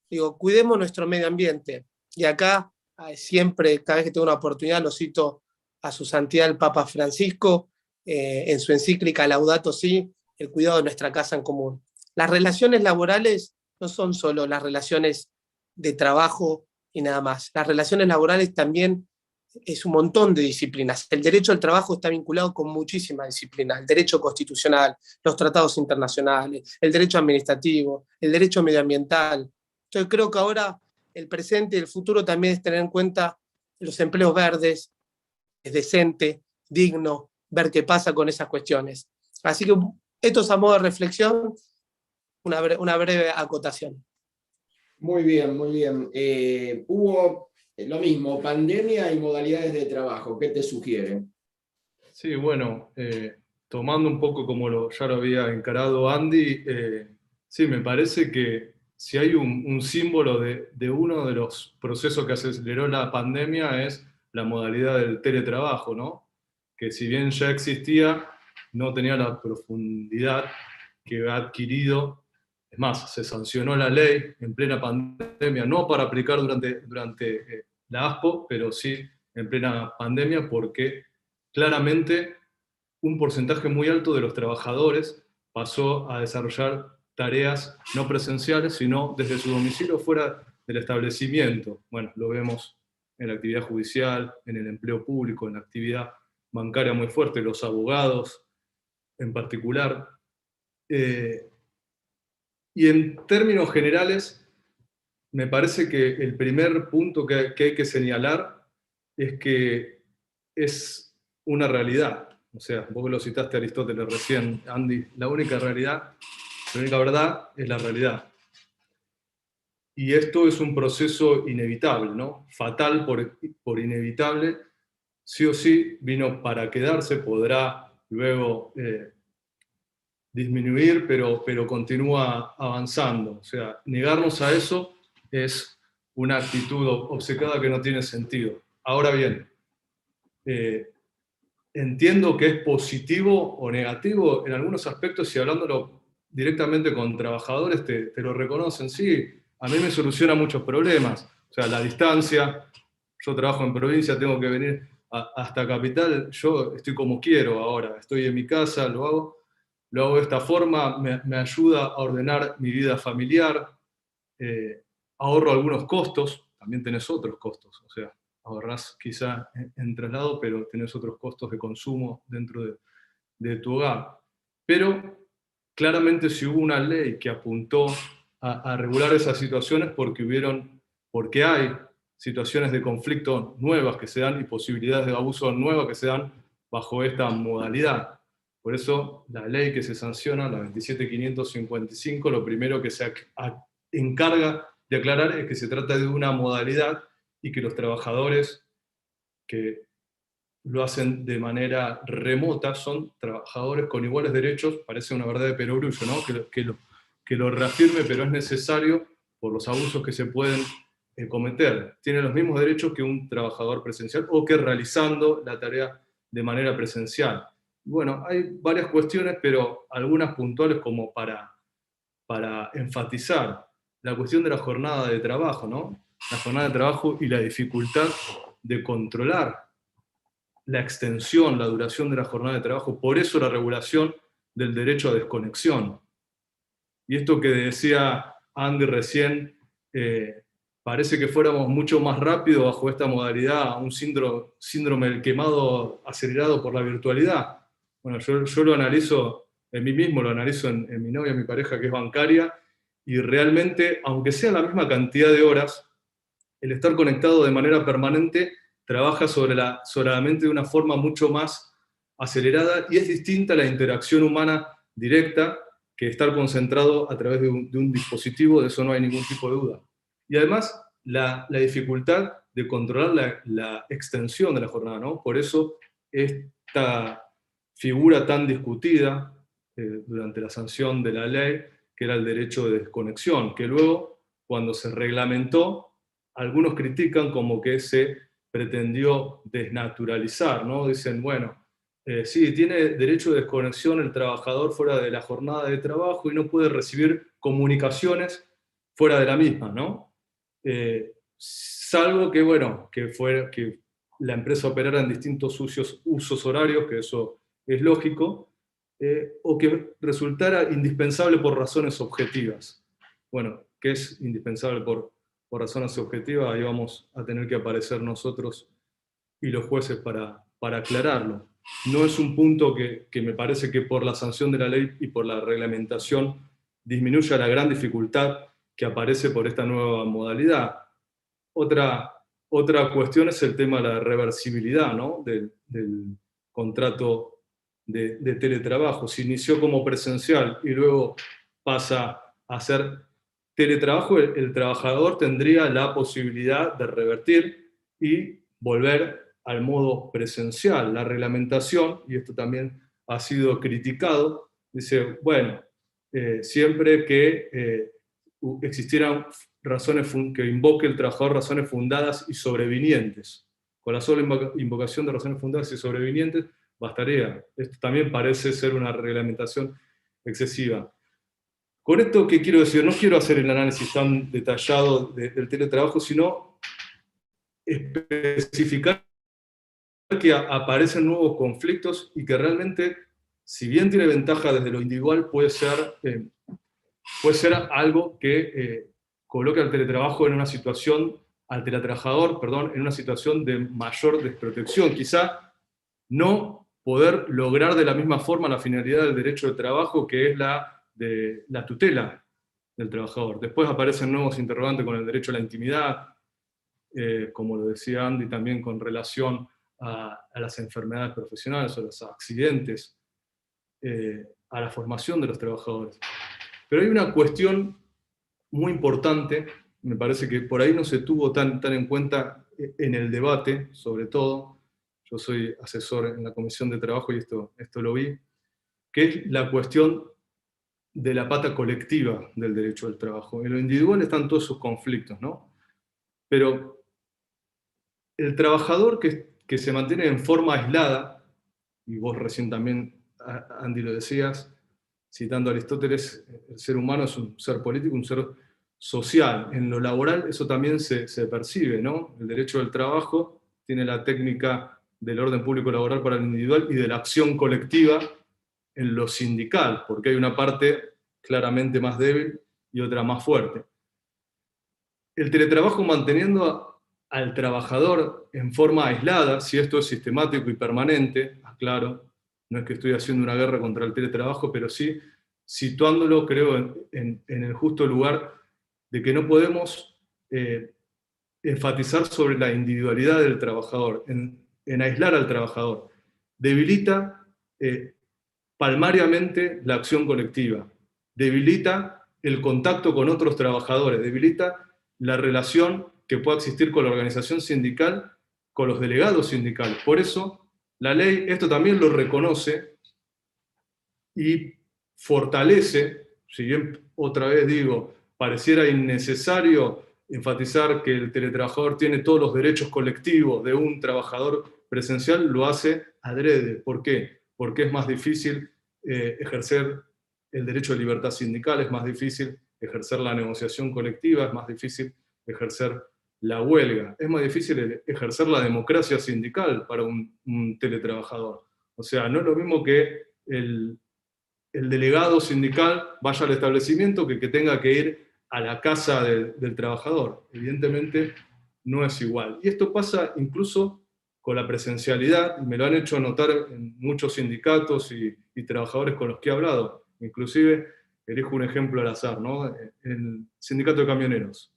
Digo, cuidemos nuestro medio ambiente. Y acá siempre, cada vez que tengo una oportunidad, lo cito a su santidad el Papa Francisco, en su encíclica Laudato Si, el cuidado de nuestra casa en común. Las relaciones laborales no son solo las relaciones de trabajo y nada más. Las relaciones laborales también es un montón de disciplinas. El derecho al trabajo está vinculado con muchísimas disciplinas. El derecho constitucional, los tratados internacionales, el derecho administrativo, el derecho medioambiental. Entonces creo que ahora el presente y el futuro también es tener en cuenta los empleos verdes, es decente, digno, ver qué pasa con esas cuestiones. Así que esto es a modo de reflexión, una breve acotación. Muy bien, muy bien. Hubo lo mismo, pandemia y modalidades de trabajo. ¿Qué te sugiere? Sí, bueno, tomando un poco como ya lo había encarado Andy, sí, me parece que si hay un símbolo de uno de los procesos que aceleró la pandemia es la modalidad del teletrabajo, ¿no? Que si bien ya existía, no tenía la profundidad que ha adquirido. Es más, se sancionó la ley en plena pandemia, no para aplicar durante la ASPO, pero sí en plena pandemia, porque claramente un porcentaje muy alto de los trabajadores pasó a desarrollar tareas no presenciales, sino desde su domicilio fuera del establecimiento. Bueno, lo vemos en la actividad judicial, en el empleo público, en la actividad bancaria muy fuerte, los abogados en particular. Y en términos generales, me parece que el primer punto que hay que señalar es que es una realidad. O sea, vos lo citaste a Aristóteles recién, Andy, la única verdad es la realidad. Y esto es un proceso inevitable, ¿no? Fatal por inevitable, sí o sí vino para quedarse, podrá luego disminuir, pero continúa avanzando. O sea, negarnos a eso es una actitud obcecada que no tiene sentido. Ahora bien, entiendo que es positivo o negativo en algunos aspectos y hablándolo directamente con trabajadores te lo reconocen. Sí, a mí me soluciona muchos problemas. O sea, la distancia, yo trabajo en provincia, tengo que venir hasta capital, yo estoy como quiero ahora, estoy en mi casa, lo hago de esta forma, me ayuda a ordenar mi vida familiar, ahorro algunos costos, también tenés otros costos, o sea, ahorrás quizá en traslado, pero tenés otros costos de consumo dentro de tu hogar. Pero claramente si hubo una ley que apuntó a regular esas situaciones porque hay situaciones de conflicto nuevas que se dan y posibilidades de abuso nuevas que se dan bajo esta modalidad. Por eso la ley que se sanciona, la 27.555, lo primero que se encarga de aclarar es que se trata de una modalidad y que los trabajadores que lo hacen de manera remota son trabajadores con iguales derechos. Parece una verdad de perogrullo, ¿no? Que lo reafirme, pero es necesario por los abusos que se pueden cometer. Tienen los mismos derechos que un trabajador presencial o que realizando la tarea de manera presencial. Bueno, hay varias cuestiones, pero algunas puntuales como para enfatizar la cuestión de la jornada de trabajo, ¿no? La jornada de trabajo y la dificultad de controlar la extensión, la duración de la jornada de trabajo, por eso la regulación del derecho a desconexión. Y esto que decía Andy recién, parece que fuéramos mucho más rápido bajo esta modalidad, un síndrome del quemado acelerado por la virtualidad. Bueno, yo lo analizo en mí mismo, lo analizo en mi novia, mi pareja que es bancaria, y realmente, aunque sea la misma cantidad de horas, el estar conectado de manera permanente trabaja sobre la mente de una forma mucho más acelerada y es distinta a la interacción humana directa que estar concentrado a través de un dispositivo, de eso no hay ningún tipo de duda. Y además, la dificultad de controlar la extensión de la jornada, ¿no? Por eso esta figura tan discutida durante la sanción de la ley, que era el derecho de desconexión, que luego, cuando se reglamentó, algunos critican como que se pretendió desnaturalizar, ¿no? Dicen, bueno, sí, tiene derecho de desconexión el trabajador fuera de la jornada de trabajo y no puede recibir comunicaciones fuera de la misma, ¿no? Salvo que, bueno, que la empresa operara en distintos usos horarios, que eso es lógico, o que resultara indispensable por razones objetivas. Bueno, ¿qué es indispensable por razones objetivas? Ahí vamos a tener que aparecer nosotros y los jueces para aclararlo. No es un punto que me parece que por la sanción de la ley y por la reglamentación disminuya la gran dificultad que aparece por esta nueva modalidad. Otra cuestión es el tema de la reversibilidad, ¿no? del contrato de teletrabajo. Si inició como presencial y luego pasa a ser teletrabajo, el trabajador tendría la posibilidad de revertir y volver al modo presencial. La reglamentación, y esto también ha sido criticado, dice, bueno, siempre que existieran razones que invoque el trabajador razones fundadas y sobrevinientes. Con la sola invocación de razones fundadas y sobrevinientes bastaría. Esto también parece ser una reglamentación excesiva. Con esto, ¿qué quiero decir? No quiero hacer el análisis tan detallado del teletrabajo, sino especificar que aparecen nuevos conflictos y que realmente, si bien tiene ventaja desde lo individual, puede ser algo que coloque al teletrabajo en una situación, al teletrabajador, perdón, en una situación de mayor desprotección. Quizá no poder lograr de la misma forma la finalidad del derecho de trabajo, que es de la tutela del trabajador. Después aparecen nuevos interrogantes con el derecho a la intimidad, como lo decía Andy, también con relación a las enfermedades profesionales, a los accidentes, a la formación de los trabajadores. Pero hay una cuestión muy importante, me parece que por ahí no se tuvo tan en cuenta en el debate, sobre todo. Yo soy asesor en la Comisión de Trabajo y esto lo vi, que es la cuestión de la pata colectiva del derecho al trabajo. En lo individual están todos sus conflictos, ¿no? Pero el trabajador que se mantiene en forma aislada, y vos recién también, Andy, lo decías, citando a Aristóteles, el ser humano es un ser político, un ser social. En lo laboral eso también se percibe, ¿no? El derecho del trabajo tiene la técnica del orden público laboral para el individual y de la acción colectiva en lo sindical, porque hay una parte claramente más débil y otra más fuerte. El teletrabajo manteniendo al trabajador en forma aislada, si esto es sistemático y permanente, aclaro, no es que estoy haciendo una guerra contra el teletrabajo, pero sí situándolo, creo, en el justo lugar de que no podemos enfatizar sobre la individualidad del trabajador, en aislar al trabajador. Debilita palmariamente la acción colectiva, debilita el contacto con otros trabajadores, debilita la relación que pueda existir con la organización sindical, con los delegados sindicales. Por eso, la ley esto también lo reconoce y fortalece, si bien otra vez digo, pareciera innecesario enfatizar que el teletrabajador tiene todos los derechos colectivos de un trabajador presencial, lo hace adrede. ¿Por qué? Porque es más difícil ejercer el derecho de libertad sindical, es más difícil ejercer la negociación colectiva, es más difícil ejercer la huelga, es más difícil ejercer la democracia sindical para un teletrabajador. O sea, no es lo mismo que el delegado sindical vaya al establecimiento que tenga que ir a la casa del trabajador. Evidentemente no es igual. Y esto pasa incluso con la presencialidad, y me lo han hecho notar en muchos sindicatos y trabajadores con los que he hablado. Inclusive, elijo un ejemplo al azar, ¿no? El sindicato de camioneros.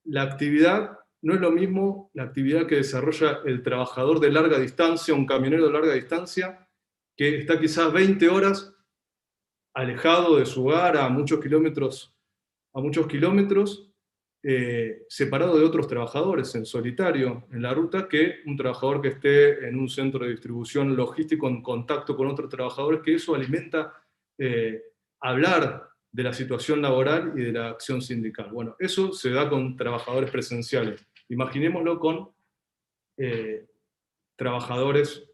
La actividad no es lo mismo la actividad que desarrolla el trabajador de larga distancia, un camionero de larga distancia, que está quizás 20 horas alejado de su hogar a muchos kilómetros, separado de otros trabajadores, en solitario, en la ruta, que un trabajador que esté en un centro de distribución logístico en contacto con otros trabajadores, que eso alimenta hablar de la situación laboral y de la acción sindical. Bueno, eso se da con trabajadores presenciales. Imaginémoslo con trabajadores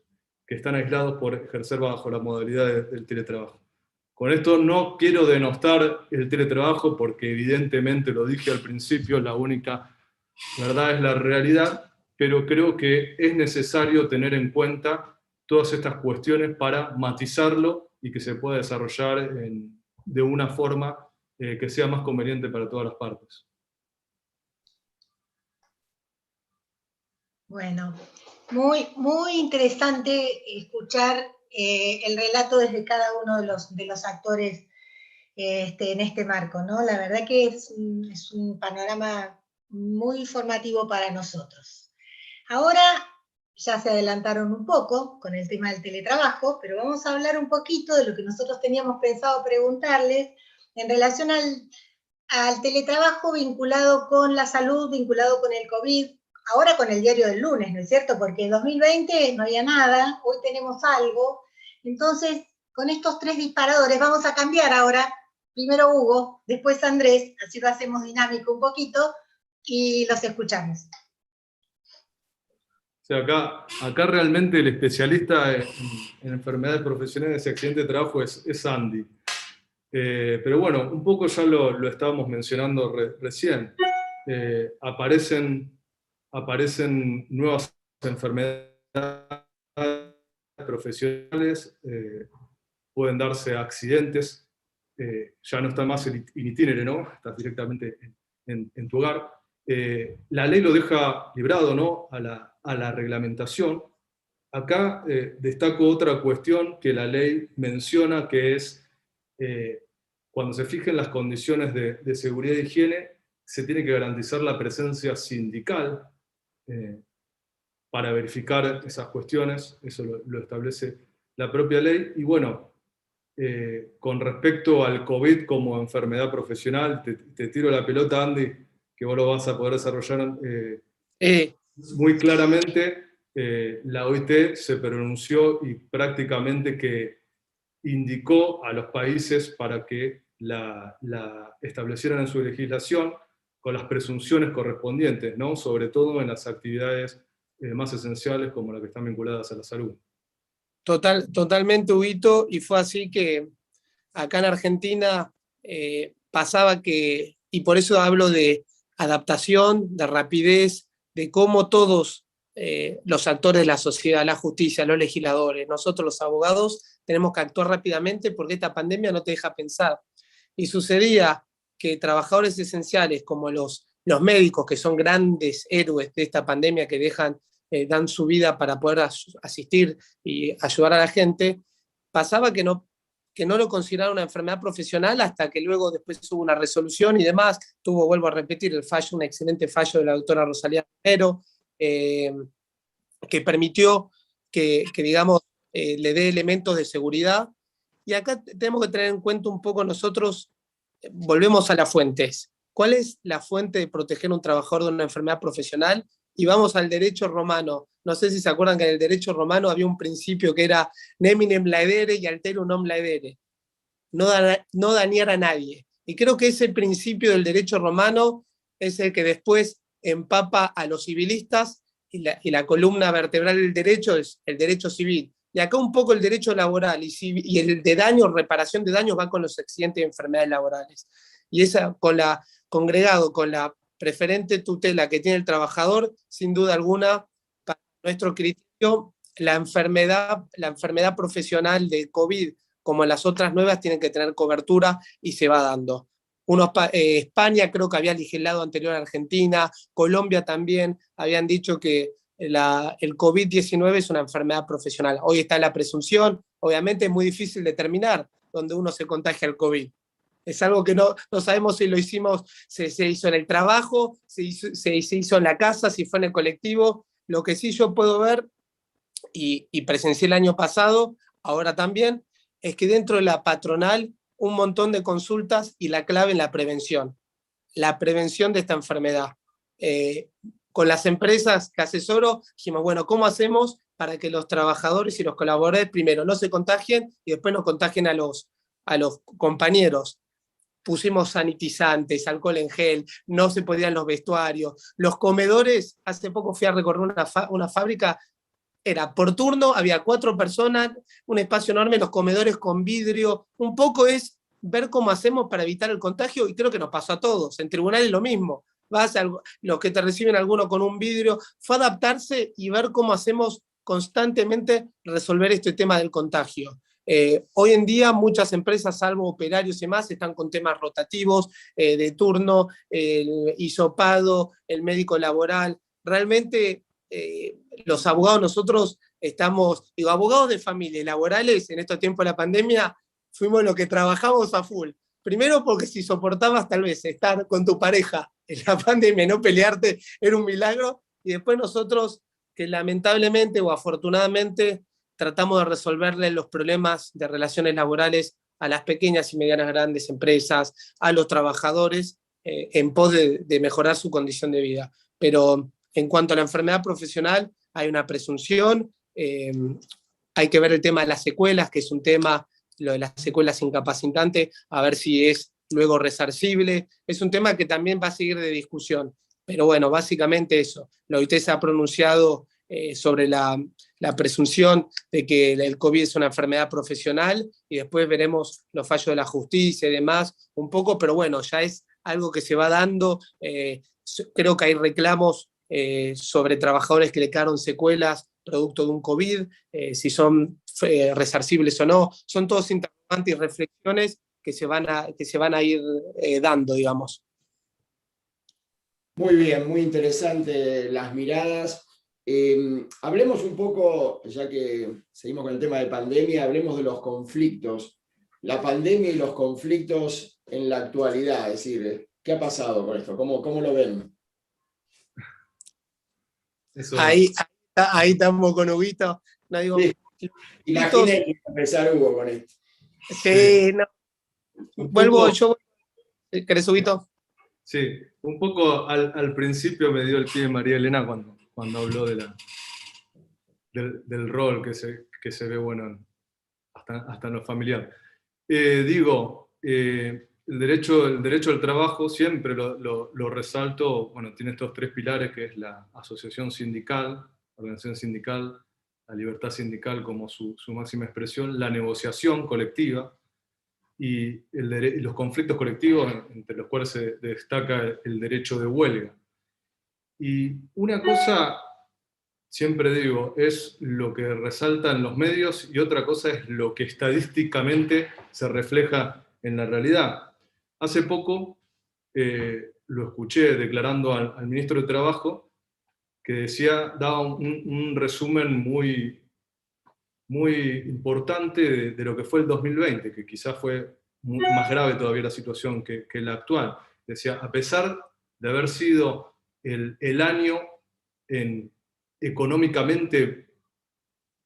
que están aislados por ejercer bajo la modalidad del teletrabajo. Con esto no quiero denostar el teletrabajo porque evidentemente, lo dije al principio, la única verdad es la realidad, pero creo que es necesario tener en cuenta todas estas cuestiones para matizarlo y que se pueda desarrollar de una forma que sea más conveniente para todas las partes. Bueno, muy interesante escuchar el relato desde cada uno de los actores en este marco, ¿no? La verdad que es un panorama muy formativo para nosotros. Ahora ya se adelantaron un poco con el tema del teletrabajo, pero vamos a hablar un poquito de lo que nosotros teníamos pensado preguntarles en relación al teletrabajo vinculado con la salud, vinculado con el COVID, ahora con el diario del lunes, ¿no es cierto? Porque en 2020 no había nada, hoy tenemos algo. Entonces, con estos tres disparadores vamos a cambiar ahora. Primero Hugo, después Andrés, así lo hacemos dinámico un poquito, y los escuchamos. O sea, acá realmente el especialista en enfermedades profesionales y accidentes de trabajo es Andy. Pero bueno, un poco ya lo estábamos mencionando recién. Aparecen nuevas enfermedades profesionales, pueden darse accidentes, ya no está más in itinere, ¿no? Estás directamente en tu hogar. La ley lo deja librado, ¿no? a la reglamentación. Acá destaco otra cuestión que la ley menciona, que es cuando se fijen las condiciones de seguridad e higiene, se tiene que garantizar la presencia sindical para verificar esas cuestiones, eso lo establece la propia ley. Y bueno, con respecto al COVID como enfermedad profesional, te tiro la pelota, Andy, que vos lo vas a poder desarrollar muy claramente. La OIT se pronunció y prácticamente que indicó a los países para que la establecieran en su legislación con las presunciones correspondientes, ¿no? Sobre todo en las actividades más esenciales como las que están vinculadas a la salud. Totalmente, Huguito, y fue así que acá en Argentina pasaba que, y por eso hablo de adaptación, de rapidez, de cómo todos los actores de la sociedad, la justicia, los legisladores, nosotros los abogados, tenemos que actuar rápidamente porque esta pandemia no te deja pensar. Y sucedía que trabajadores esenciales como los médicos, que son grandes héroes de esta pandemia, que dan su vida para poder asistir y ayudar a la gente, pasaba que no lo consideraron una enfermedad profesional hasta que luego después hubo una resolución y demás. Vuelvo a repetir, el fallo, un excelente fallo de la doctora Rosalía Romero, que permitió que digamos, le dé elementos de seguridad. Y acá tenemos que tener en cuenta un poco nosotros, volvemos a las fuentes. ¿Cuál es la fuente de proteger a un trabajador de una enfermedad profesional? Y vamos al derecho romano. No sé si se acuerdan que en el derecho romano había un principio que era neminem laedere y alterum non laedere. No dañar a nadie. Y creo que ese principio del derecho romano es el que después empapa a los civilistas, y la columna vertebral del derecho es el derecho civil. Y acá un poco el derecho laboral y el de daño, reparación de daños, va con los accidentes y enfermedades laborales. Y esa, congregado con la preferente tutela que tiene el trabajador, sin duda alguna, para nuestro criterio, la enfermedad profesional de COVID, como las otras nuevas, tienen que tener cobertura y se va dando. España creo que había legislado anterior a Argentina, Colombia también, habían dicho que el COVID-19 es una enfermedad profesional. Hoy está la presunción, obviamente es muy difícil determinar dónde uno se contagia el COVID. Es algo que no sabemos si lo hicimos, se hizo en el trabajo, se hizo en la casa, si fue en el colectivo. Lo que sí yo puedo ver, y presencié el año pasado, ahora también, es que dentro de la patronal un montón de consultas y la clave en la prevención de esta enfermedad. Con las empresas que asesoro, dijimos, bueno, ¿cómo hacemos para que los trabajadores y los colaboradores primero no se contagien y después no contagien a los compañeros? Pusimos sanitizantes, alcohol en gel, no se podían los vestuarios. Los comedores, hace poco fui a recorrer una fábrica, era por turno, había 4 personas, un espacio enorme, los comedores con vidrio. Un poco es ver cómo hacemos para evitar el contagio, y creo que nos pasó a todos. En tribunales lo mismo. Los que te reciben alguno con un vidrio, fue adaptarse y ver cómo hacemos constantemente resolver este tema del contagio. Hoy en día muchas empresas, salvo operarios y más, están con temas rotativos, de turno, el hisopado, el médico laboral. Realmente los abogados nosotros estamos, abogados de familia y laborales en estos tiempos de la pandemia, fuimos los que trabajamos a full. Primero porque si soportabas tal vez estar con tu pareja en la pandemia, no pelearte, era un milagro. Y después nosotros, que lamentablemente o afortunadamente tratamos de resolverle los problemas de relaciones laborales a las pequeñas y medianas grandes empresas, a los trabajadores, en pos de mejorar su condición de vida. Pero en cuanto a la enfermedad profesional, hay una presunción, hay que ver el tema de las secuelas, que es un tema, lo de las secuelas incapacitantes, a ver si es luego resarcible. Es un tema que también va a seguir de discusión. Pero bueno, básicamente eso. La OIT se ha pronunciado sobre la presunción de que el COVID es una enfermedad profesional, y después veremos los fallos de la justicia y demás un poco, pero bueno, ya es algo que se va dando. Creo que hay reclamos sobre trabajadores que le quedaron secuelas producto de un COVID, si son resarcibles o no. Son todos interrogantes y reflexiones que se van a ir dando, digamos. Muy bien, muy interesante las miradas. Hablemos un poco, ya que seguimos con el tema de pandemia, hablemos de los conflictos. La pandemia y los conflictos en la actualidad, es decir, ¿qué ha pasado con esto? ¿Cómo lo ven? Ahí estamos con Huguito. No digo, sí. Imagínate que empezar Hugo con esto. Sí, no. Vuelvo, yo. ¿Querés, Huguito? Sí, un poco al principio me dio el pie María Elena cuando habló del rol que se ve bueno hasta en lo familiar. El derecho al trabajo siempre lo resalto, bueno, tiene estos 3 pilares, que es la asociación sindical, organización sindical, la libertad sindical como su máxima expresión, la negociación colectiva y los conflictos colectivos, entre los cuales se destaca el derecho de huelga. Y una cosa, siempre digo, es lo que resalta en los medios y otra cosa es lo que estadísticamente se refleja en la realidad. Hace poco lo escuché declarando al ministro de Trabajo que decía, daba un resumen muy importante de lo que fue el 2020, que quizás fue más grave todavía la situación que la actual. Decía, a pesar de haber sido el año económicamente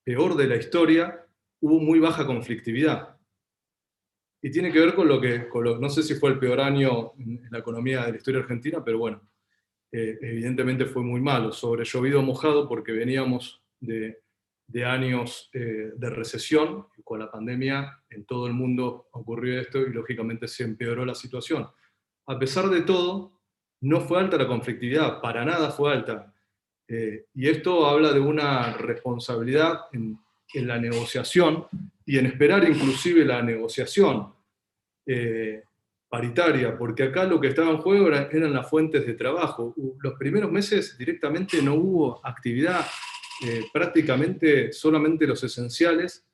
peor de la historia, hubo muy baja conflictividad. Y tiene que ver con lo que, no sé si fue el peor año en la economía de la historia argentina, pero bueno, evidentemente fue muy malo, sobre llovido mojado, porque veníamos de años de recesión, y con la pandemia en todo el mundo ocurrió esto y lógicamente se empeoró la situación. A pesar de todo, no fue alta la conflictividad, para nada fue alta. Y esto habla de una responsabilidad en la negociación y en esperar inclusive la negociación paritaria, porque acá lo que estaba en juego eran las fuentes de trabajo. Los primeros meses directamente no hubo actividad, prácticamente solamente los esenciales,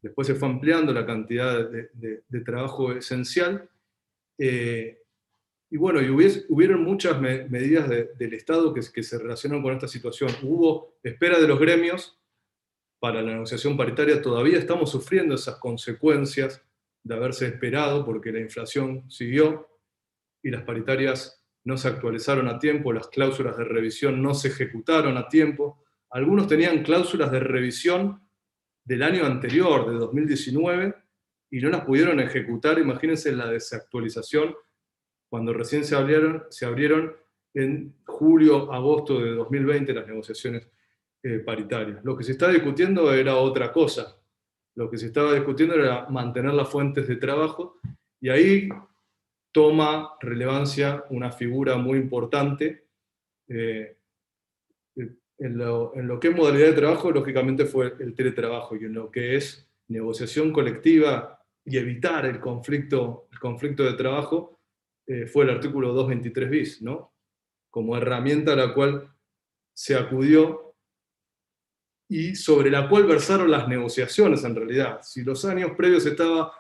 después se fue ampliando la cantidad de trabajo esencial, y bueno, y hubieron muchas medidas del Estado que se relacionan con esta situación. Hubo espera de los gremios para la negociación paritaria, todavía estamos sufriendo esas consecuencias de haberse esperado, porque la inflación siguió y las paritarias no se actualizaron a tiempo, las cláusulas de revisión no se ejecutaron a tiempo. Algunos tenían cláusulas de revisión del año anterior, de 2019, y no las pudieron ejecutar. Imagínense la desactualización cuando recién se abrieron en julio, agosto de 2020 las negociaciones paritarias. Lo que se estaba discutiendo era otra cosa. Lo que se estaba discutiendo era mantener las fuentes de trabajo, y ahí toma relevancia una figura muy importante. En lo que es modalidad de trabajo, lógicamente fue el teletrabajo, y en lo que es negociación colectiva y evitar el conflicto de trabajo, fue el artículo 223 bis, ¿no? Como herramienta a la cual se acudió y sobre la cual versaron las negociaciones en realidad. Si los años previos se estaba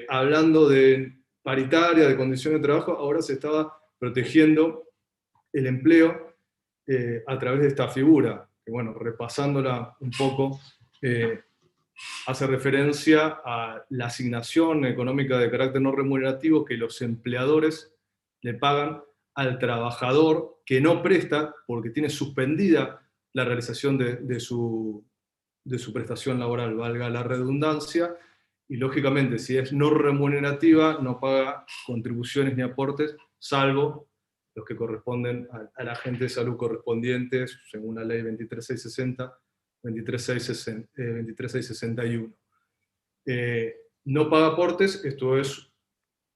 hablando de paritaria, de condiciones de trabajo, ahora se estaba protegiendo el empleo a través de esta figura, que bueno, repasándola un poco, hace referencia a la asignación económica de carácter no remunerativo que los empleadores le pagan al trabajador que no presta porque tiene suspendida la realización de su prestación laboral, valga la redundancia, y lógicamente si es no remunerativa no paga contribuciones ni aportes, salvo los que corresponden al agente de salud correspondientes, según la ley 23660, 23661. No paga aportes, esto es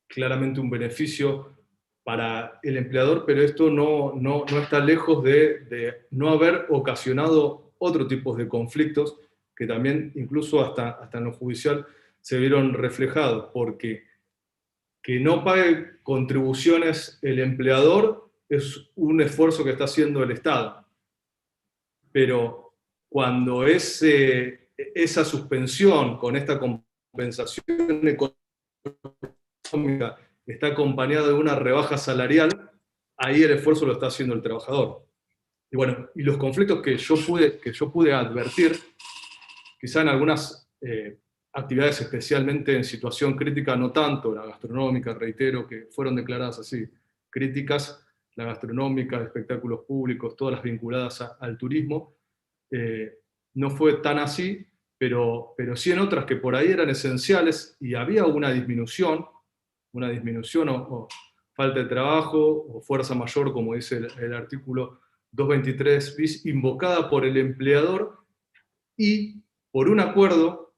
claramente un beneficio para el empleador, pero esto no está lejos de no haber ocasionado otro tipo de conflictos que también, incluso hasta en lo judicial, se vieron reflejados, porque que no pague contribuciones el empleador es un esfuerzo que está haciendo el Estado. Pero cuando esa suspensión con esta compensación económica está acompañada de una rebaja salarial, ahí el esfuerzo lo está haciendo el trabajador. Y bueno, y los conflictos que yo pude advertir, quizá en algunas actividades especialmente en situación crítica, no tanto la gastronómica, reitero, que fueron declaradas así, críticas, la gastronómica, de espectáculos públicos, todas las vinculadas al turismo, no fue tan así, pero sí en otras que por ahí eran esenciales y había una disminución o falta de trabajo o fuerza mayor, como dice el artículo 223 bis, invocada por el empleador y por un acuerdo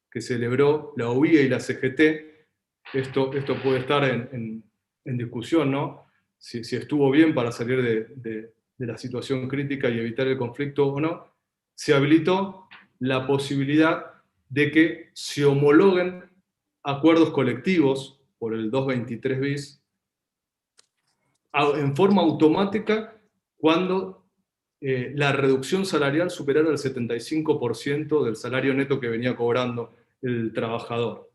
que celebró la UIA y la CGT. Esto puede estar en discusión, ¿no? Si estuvo bien para salir de la situación crítica y evitar el conflicto o no. Se habilitó la posibilidad de que se homologuen acuerdos colectivos por el 223 bis en forma automática cuando la reducción salarial superara el 75% del salario neto que venía cobrando el trabajador.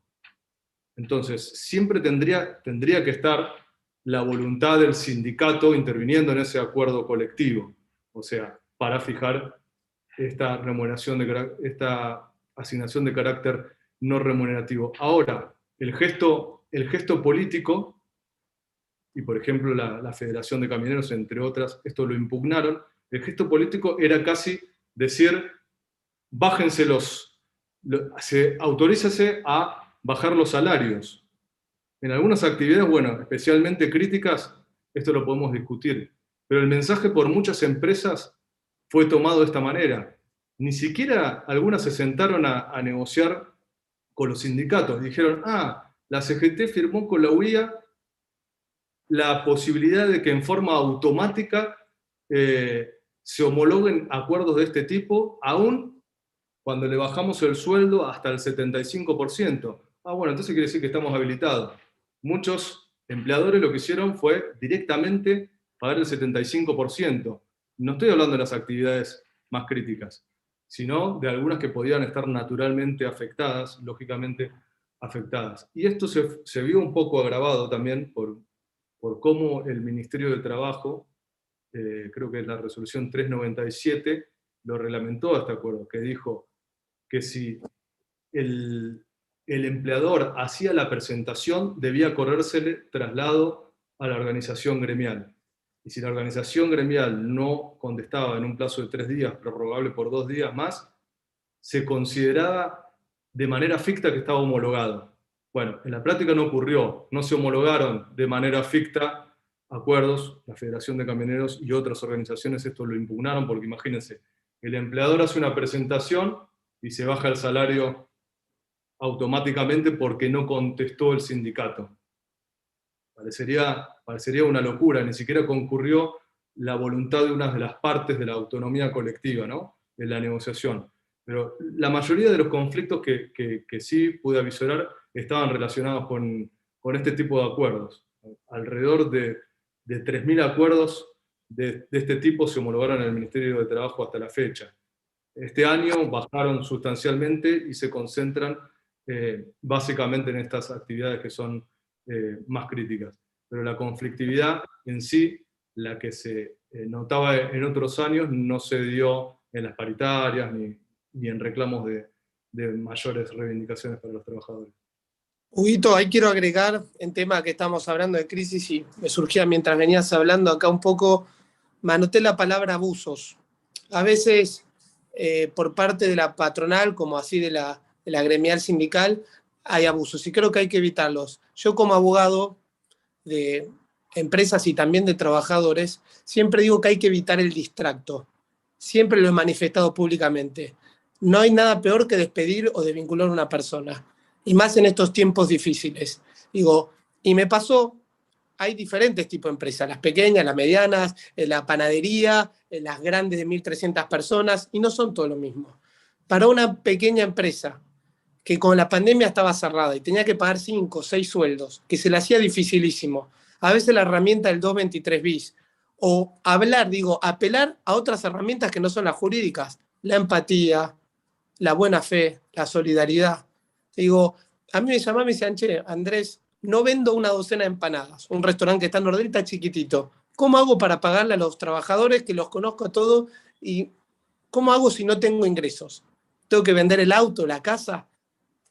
Entonces, siempre tendría que estar la voluntad del sindicato interviniendo en ese acuerdo colectivo, o sea, para fijar esta remuneración, esta asignación de carácter no remunerativo. Ahora, el gesto político, y por ejemplo la Federación de Camioneros, entre otras, esto lo impugnaron, el gesto político era casi decir, bájense autorícese a bajar los salarios. En algunas actividades, bueno, especialmente críticas, esto lo podemos discutir, pero el mensaje por muchas empresas fue tomado de esta manera. Ni siquiera algunas se sentaron a negociar con los sindicatos. Dijeron, la CGT firmó con la UIA la posibilidad de que en forma automática se homologuen acuerdos de este tipo, aún cuando le bajamos el sueldo hasta el 75%. Bueno, entonces quiere decir que estamos habilitados. Muchos empleadores lo que hicieron fue directamente pagar el 75%. No estoy hablando de las actividades más críticas, sino de algunas que podían estar naturalmente afectadas, lógicamente afectadas. Y esto se vio un poco agravado también por cómo el Ministerio de Trabajo, creo que es la resolución 397, lo reglamentó a este acuerdo, que dijo que si el empleador hacía la presentación, debía corrérsele traslado a la organización gremial. Y si la organización gremial no contestaba en un plazo de 3 días, prorrogable por 2 días más, se consideraba de manera ficta que estaba homologado. Bueno, en la práctica no ocurrió, no se homologaron de manera ficta acuerdos, la Federación de Camioneros y otras organizaciones esto lo impugnaron, porque imagínense, el empleador hace una presentación y se baja el salario automáticamente porque no contestó el sindicato. Parecería una locura, ni siquiera concurrió la voluntad de una de las partes de la autonomía colectiva, ¿no?, en la negociación. Pero la mayoría de los conflictos que sí pude avisorar estaban relacionados con este tipo de acuerdos. Alrededor de 3.000 acuerdos de este tipo se homologaron en el Ministerio de Trabajo hasta la fecha. Este año bajaron sustancialmente y se concentran básicamente en estas actividades que son más críticas. Pero la conflictividad en sí, la que se notaba en otros años, no se dio en las paritarias ni en reclamos de mayores reivindicaciones para los trabajadores. Huguito, ahí quiero agregar, en tema que estamos hablando de crisis, y me surgía mientras venías hablando acá un poco, me anoté la palabra abusos. A veces, por parte de la patronal, como así de la gremial sindical, hay abusos, y creo que hay que evitarlos. Yo como abogado de empresas y también de trabajadores, siempre digo que hay que evitar el distracto. Siempre lo he manifestado públicamente. No hay nada peor que despedir o desvincular a una persona, y más en estos tiempos difíciles. Digo, y me pasó, hay diferentes tipos de empresas, las pequeñas, las medianas, la panadería, las grandes de 1.300 personas, y no son todo lo mismo. Para una pequeña empresa que con la pandemia estaba cerrada y tenía que pagar 5 o 6 sueldos, que se le hacía dificilísimo, a veces la herramienta del 223 bis, o apelar a otras herramientas que no son las jurídicas, la empatía, la buena fe, la solidaridad. Digo, a mí me llamaban y me decían, che, Andrés, no vendo una docena de empanadas, un restaurante que está en Nordelta chiquitito. ¿Cómo hago para pagarle a los trabajadores que los conozco a todos? ¿Y cómo hago si no tengo ingresos? ¿Tengo que vender el auto, la casa?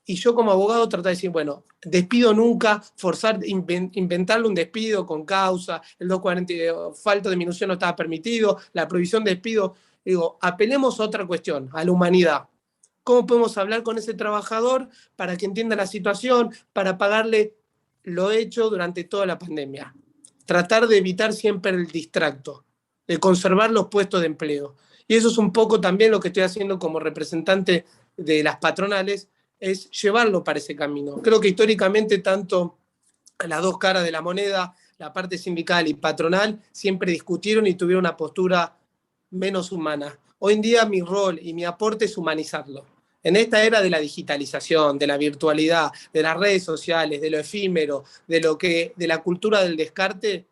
Y yo como abogado trato de decir, bueno, despido nunca, inventarle un despido con causa, el 240, falta de disminución no estaba permitido, la prohibición de despido. Digo, apelemos a otra cuestión, a la humanidad. ¿Cómo podemos hablar con ese trabajador para que entienda la situación, para pagarle lo hecho durante toda la pandemia? Tratar de evitar siempre el distracto, de conservar los puestos de empleo. Y eso es un poco también lo que estoy haciendo como representante de las patronales, es llevarlo para ese camino. Creo que históricamente tanto las dos caras de la moneda, la parte sindical y patronal, siempre discutieron y tuvieron una postura menos humana. Hoy en día mi rol y mi aporte es humanizarlo. En esta era de la digitalización, de la virtualidad, de las redes sociales, de lo efímero, de la cultura del descarte,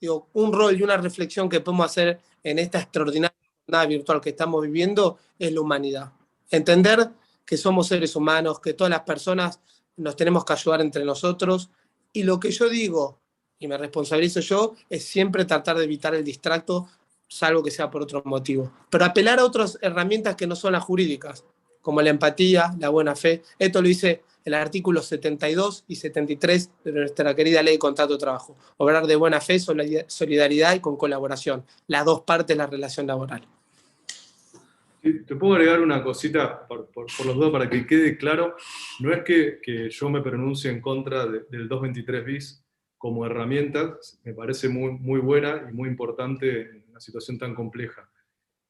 digo, un rol y una reflexión que podemos hacer en esta extraordinaria jornada virtual que estamos viviendo es la humanidad. Entender que somos seres humanos, que todas las personas nos tenemos que ayudar entre nosotros, y lo que yo digo, y me responsabilizo yo, es siempre tratar de evitar el distracto, salvo que sea por otro motivo. Pero apelar a otras herramientas que no son las jurídicas, como la empatía, la buena fe. Esto lo dice el artículo 72 y 73 de nuestra querida Ley de Contrato de Trabajo. Obrar de buena fe, solidaridad y con colaboración. Las dos partes de la relación laboral. Sí, te puedo agregar una cosita por los dos para que quede claro. No es que yo me pronuncie en contra del 223 bis como herramienta, me parece muy buena y muy importante en una situación tan compleja.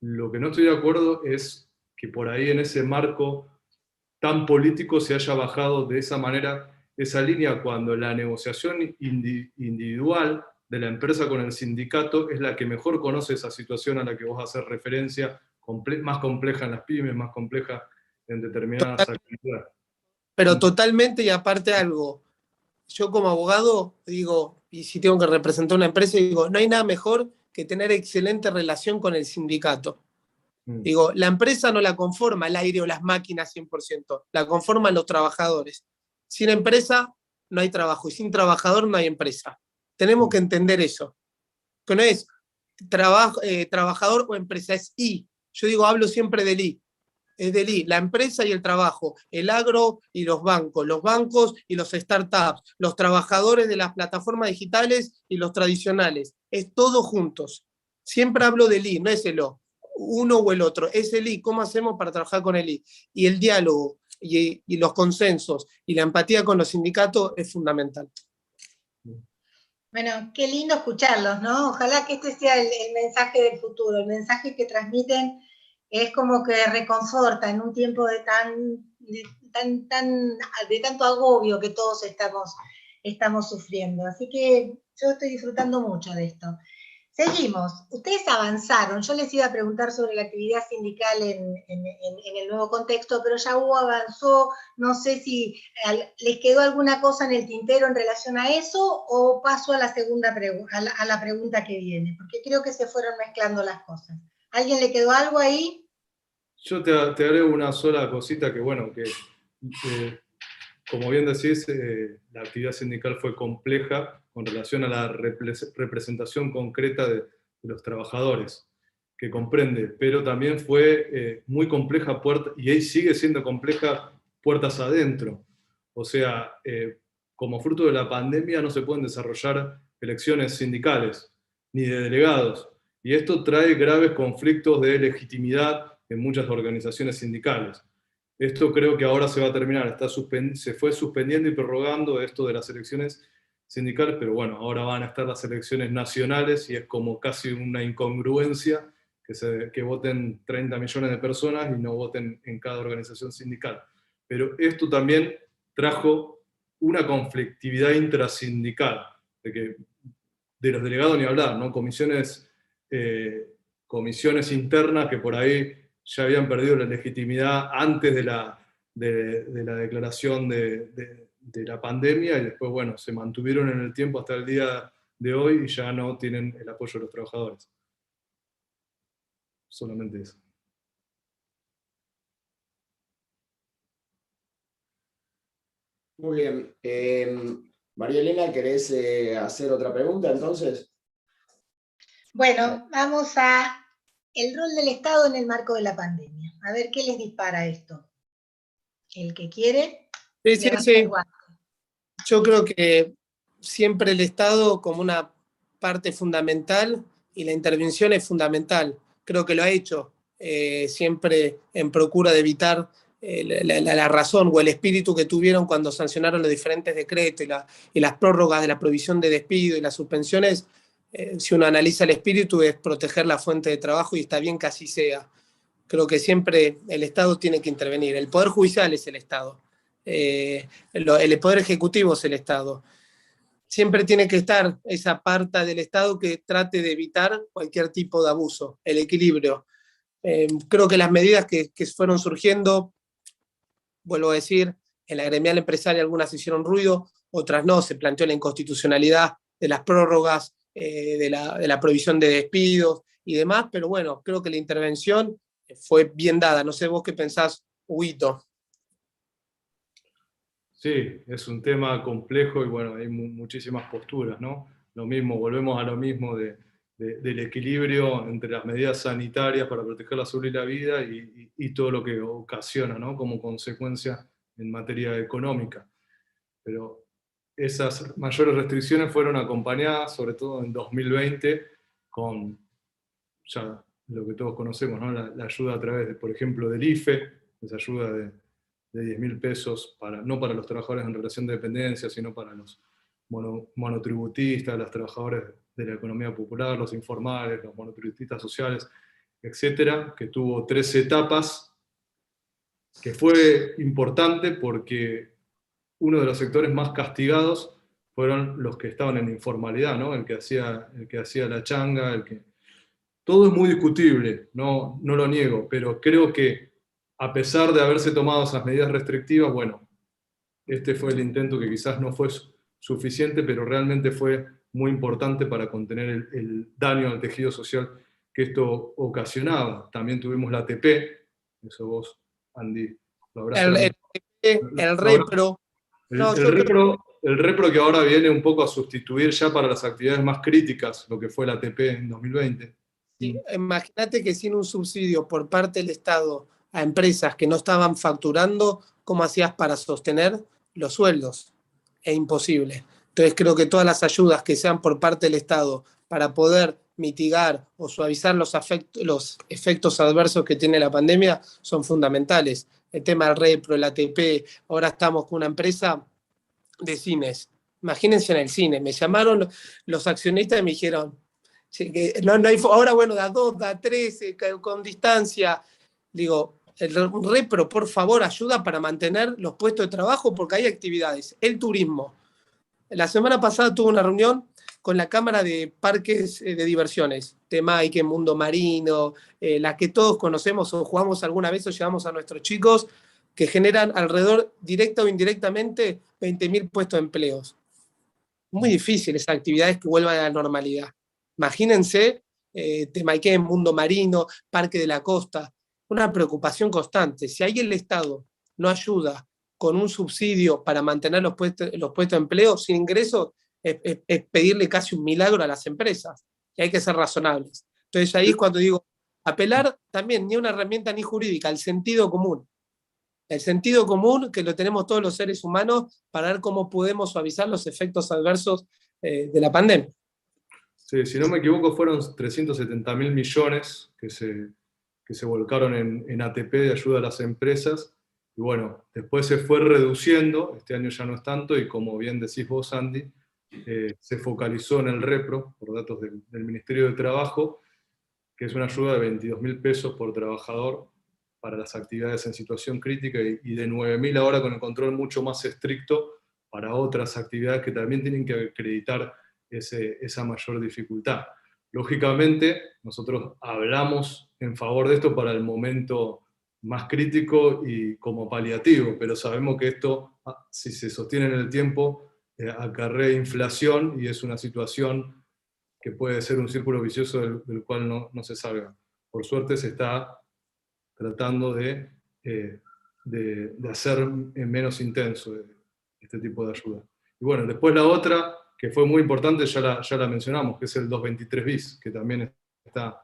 Lo que no estoy de acuerdo es que por ahí en ese marco tan político se haya bajado de esa manera esa línea cuando la negociación individual de la empresa con el sindicato es la que mejor conoce esa situación a la que vos haces referencia, más compleja en las pymes, más compleja en determinadas actividades. Pero totalmente, y aparte algo, yo como abogado digo, y si tengo que representar una empresa, digo, no hay nada mejor que tener excelente relación con el sindicato. Digo, la empresa no la conforma el aire o las máquinas 100%, la conforman los trabajadores. Sin empresa no hay trabajo y sin trabajador no hay empresa. Tenemos que entender eso. Que no es trabajador o empresa, es I. Yo digo, hablo siempre del I. Es del I, la empresa y el trabajo, el agro y los bancos y los startups, los trabajadores de las plataformas digitales y los tradicionales. Es todo juntos. Siempre hablo del I, no es el O, uno o el otro, es el I. ¿Cómo hacemos para trabajar con el I? Y el diálogo y los consensos y la empatía con los sindicatos es fundamental. Bueno, qué lindo escucharlos, ¿no? Ojalá que este sea el mensaje del futuro, el mensaje que transmiten es como que reconforta en un tiempo de tanto agobio que todos estamos sufriendo. Así que yo estoy disfrutando mucho de esto. Seguimos. Ustedes avanzaron. Yo les iba a preguntar sobre la actividad sindical en el nuevo contexto, pero ya Hugo avanzó. No sé si les quedó alguna cosa en el tintero en relación a eso o paso a la segunda a la pregunta que viene, porque creo que se fueron mezclando las cosas. ¿Alguien le quedó algo ahí? Yo te agrego una sola cosita que, bueno, que como bien decís, la actividad sindical fue compleja con relación a la representación concreta de los trabajadores, que comprende, pero también fue muy compleja y ahí sigue siendo compleja puertas adentro. O sea, como fruto de la pandemia no se pueden desarrollar elecciones sindicales, ni de delegados, y esto trae graves conflictos de legitimidad en muchas organizaciones sindicales. Esto creo que ahora se va a terminar, se fue suspendiendo y prorrogando esto de las elecciones sindicales, pero bueno, ahora van a estar las elecciones nacionales y es como casi una incongruencia que voten 30 millones de personas y no voten en cada organización sindical. Pero esto también trajo una conflictividad intrasindical, de los delegados ni hablar, ¿no? Comisiones internas que por ahí ya habían perdido la legitimidad antes de la declaración de la pandemia y después, bueno, se mantuvieron en el tiempo hasta el día de hoy y ya no tienen el apoyo de los trabajadores. Solamente eso. Muy bien. María Elena, ¿querés hacer otra pregunta entonces? Bueno, vamos a el rol del Estado en el marco de la pandemia. A ver qué les dispara esto. El que quiere. Sí. Yo creo que siempre el Estado como una parte fundamental y la intervención es fundamental. Creo que lo ha hecho siempre en procura de evitar la razón o el espíritu que tuvieron cuando sancionaron los diferentes decretos y las prórrogas de la provisión de despido y las suspensiones. Si uno analiza el espíritu es proteger la fuente de trabajo y está bien que así sea. Creo que siempre el Estado tiene que intervenir. El Poder Judicial es el Estado. El Poder Ejecutivo es el Estado. Siempre tiene que estar esa parte del Estado que trate de evitar cualquier tipo de abuso, el equilibrio. Creo que las medidas que fueron surgiendo, vuelvo a decir, en la gremial empresaria algunas hicieron ruido, otras no, se planteó la inconstitucionalidad de las prórrogas, de la prohibición de despidos y demás, pero bueno, creo que la intervención fue bien dada. No sé vos qué pensás, Huguito. Sí, es un tema complejo y bueno, hay muchísimas posturas, ¿no? Lo mismo, volvemos a lo mismo del equilibrio entre las medidas sanitarias para proteger la salud y la vida y todo lo que ocasiona, ¿no? Como consecuencia en materia económica. Pero esas mayores restricciones fueron acompañadas, sobre todo en 2020, con ya lo que todos conocemos, ¿no? La ayuda a través, por ejemplo, del IFE, esa ayuda de 10.000 pesos, no para los trabajadores en relación de dependencia, sino para los monotributistas, los trabajadores de la economía popular, los informales, los monotributistas sociales, etcétera, que tuvo 3 etapas, que fue importante porque uno de los sectores más castigados fueron los que estaban en informalidad, ¿no? El que hacía la changa, todo es muy discutible, no lo niego, pero creo que a pesar de haberse tomado esas medidas restrictivas, bueno, este fue el intento que quizás no fue suficiente, pero realmente fue muy importante para contener el daño al tejido social que esto ocasionaba. También tuvimos la ATP, eso vos, Andy, lo habrás el repro. El repro que ahora viene un poco a sustituir ya para las actividades más críticas lo que fue la ATP en 2020. Sí, imagínate que sin un subsidio por parte del Estado a empresas que no estaban facturando, ¿cómo hacías para sostener los sueldos? Es imposible. Entonces creo que todas las ayudas que sean por parte del Estado para poder mitigar o suavizar los efectos adversos que tiene la pandemia son fundamentales. El tema del repro, el ATP, ahora estamos con una empresa de cines. Imagínense en el cine, me llamaron los accionistas y me dijeron, no hay, ahora bueno, da 2, da 3, con distancia. Digo, el repro, por favor, ayuda para mantener los puestos de trabajo porque hay actividades. El turismo. La semana pasada tuve una reunión con la Cámara de Parques de Diversiones, Temaique, Mundo Marino, las que todos conocemos o jugamos alguna vez o llevamos a nuestros chicos, que generan alrededor, directa o indirectamente, 20.000 puestos de empleos. Muy difícil esas actividades que vuelvan a la normalidad. Imagínense, Temaiké, Mundo Marino, Parque de la Costa, una preocupación constante. Si ahí el Estado no ayuda con un subsidio para mantener los puestos de empleo sin ingresos, es pedirle casi un milagro a las empresas. Y hay que ser razonables. Entonces ahí es cuando digo, apelar también ni una herramienta ni jurídica, al sentido común. El sentido común que lo tenemos todos los seres humanos para ver cómo podemos suavizar los efectos adversos de la pandemia. Sí, si no me equivoco, fueron 370.000 millones que se volcaron en ATP de ayuda a las empresas. Y bueno, después se fue reduciendo, este año ya no es tanto, y como bien decís vos, Andy, se focalizó en el repro, por datos del Ministerio de Trabajo, que es una ayuda de 22.000 pesos por trabajador para las actividades en situación crítica y de 9.000 ahora con el control mucho más estricto para otras actividades que también tienen que acreditar esa mayor dificultad. Lógicamente, nosotros hablamos en favor de esto para el momento más crítico y como paliativo, pero sabemos que esto, si se sostiene en el tiempo, acarrea inflación y es una situación que puede ser un círculo vicioso del cual no se salga. Por suerte se está tratando de hacer menos intenso este tipo de ayuda. Y bueno, después la otra, que fue muy importante, ya la mencionamos, que es el 223 bis, que también está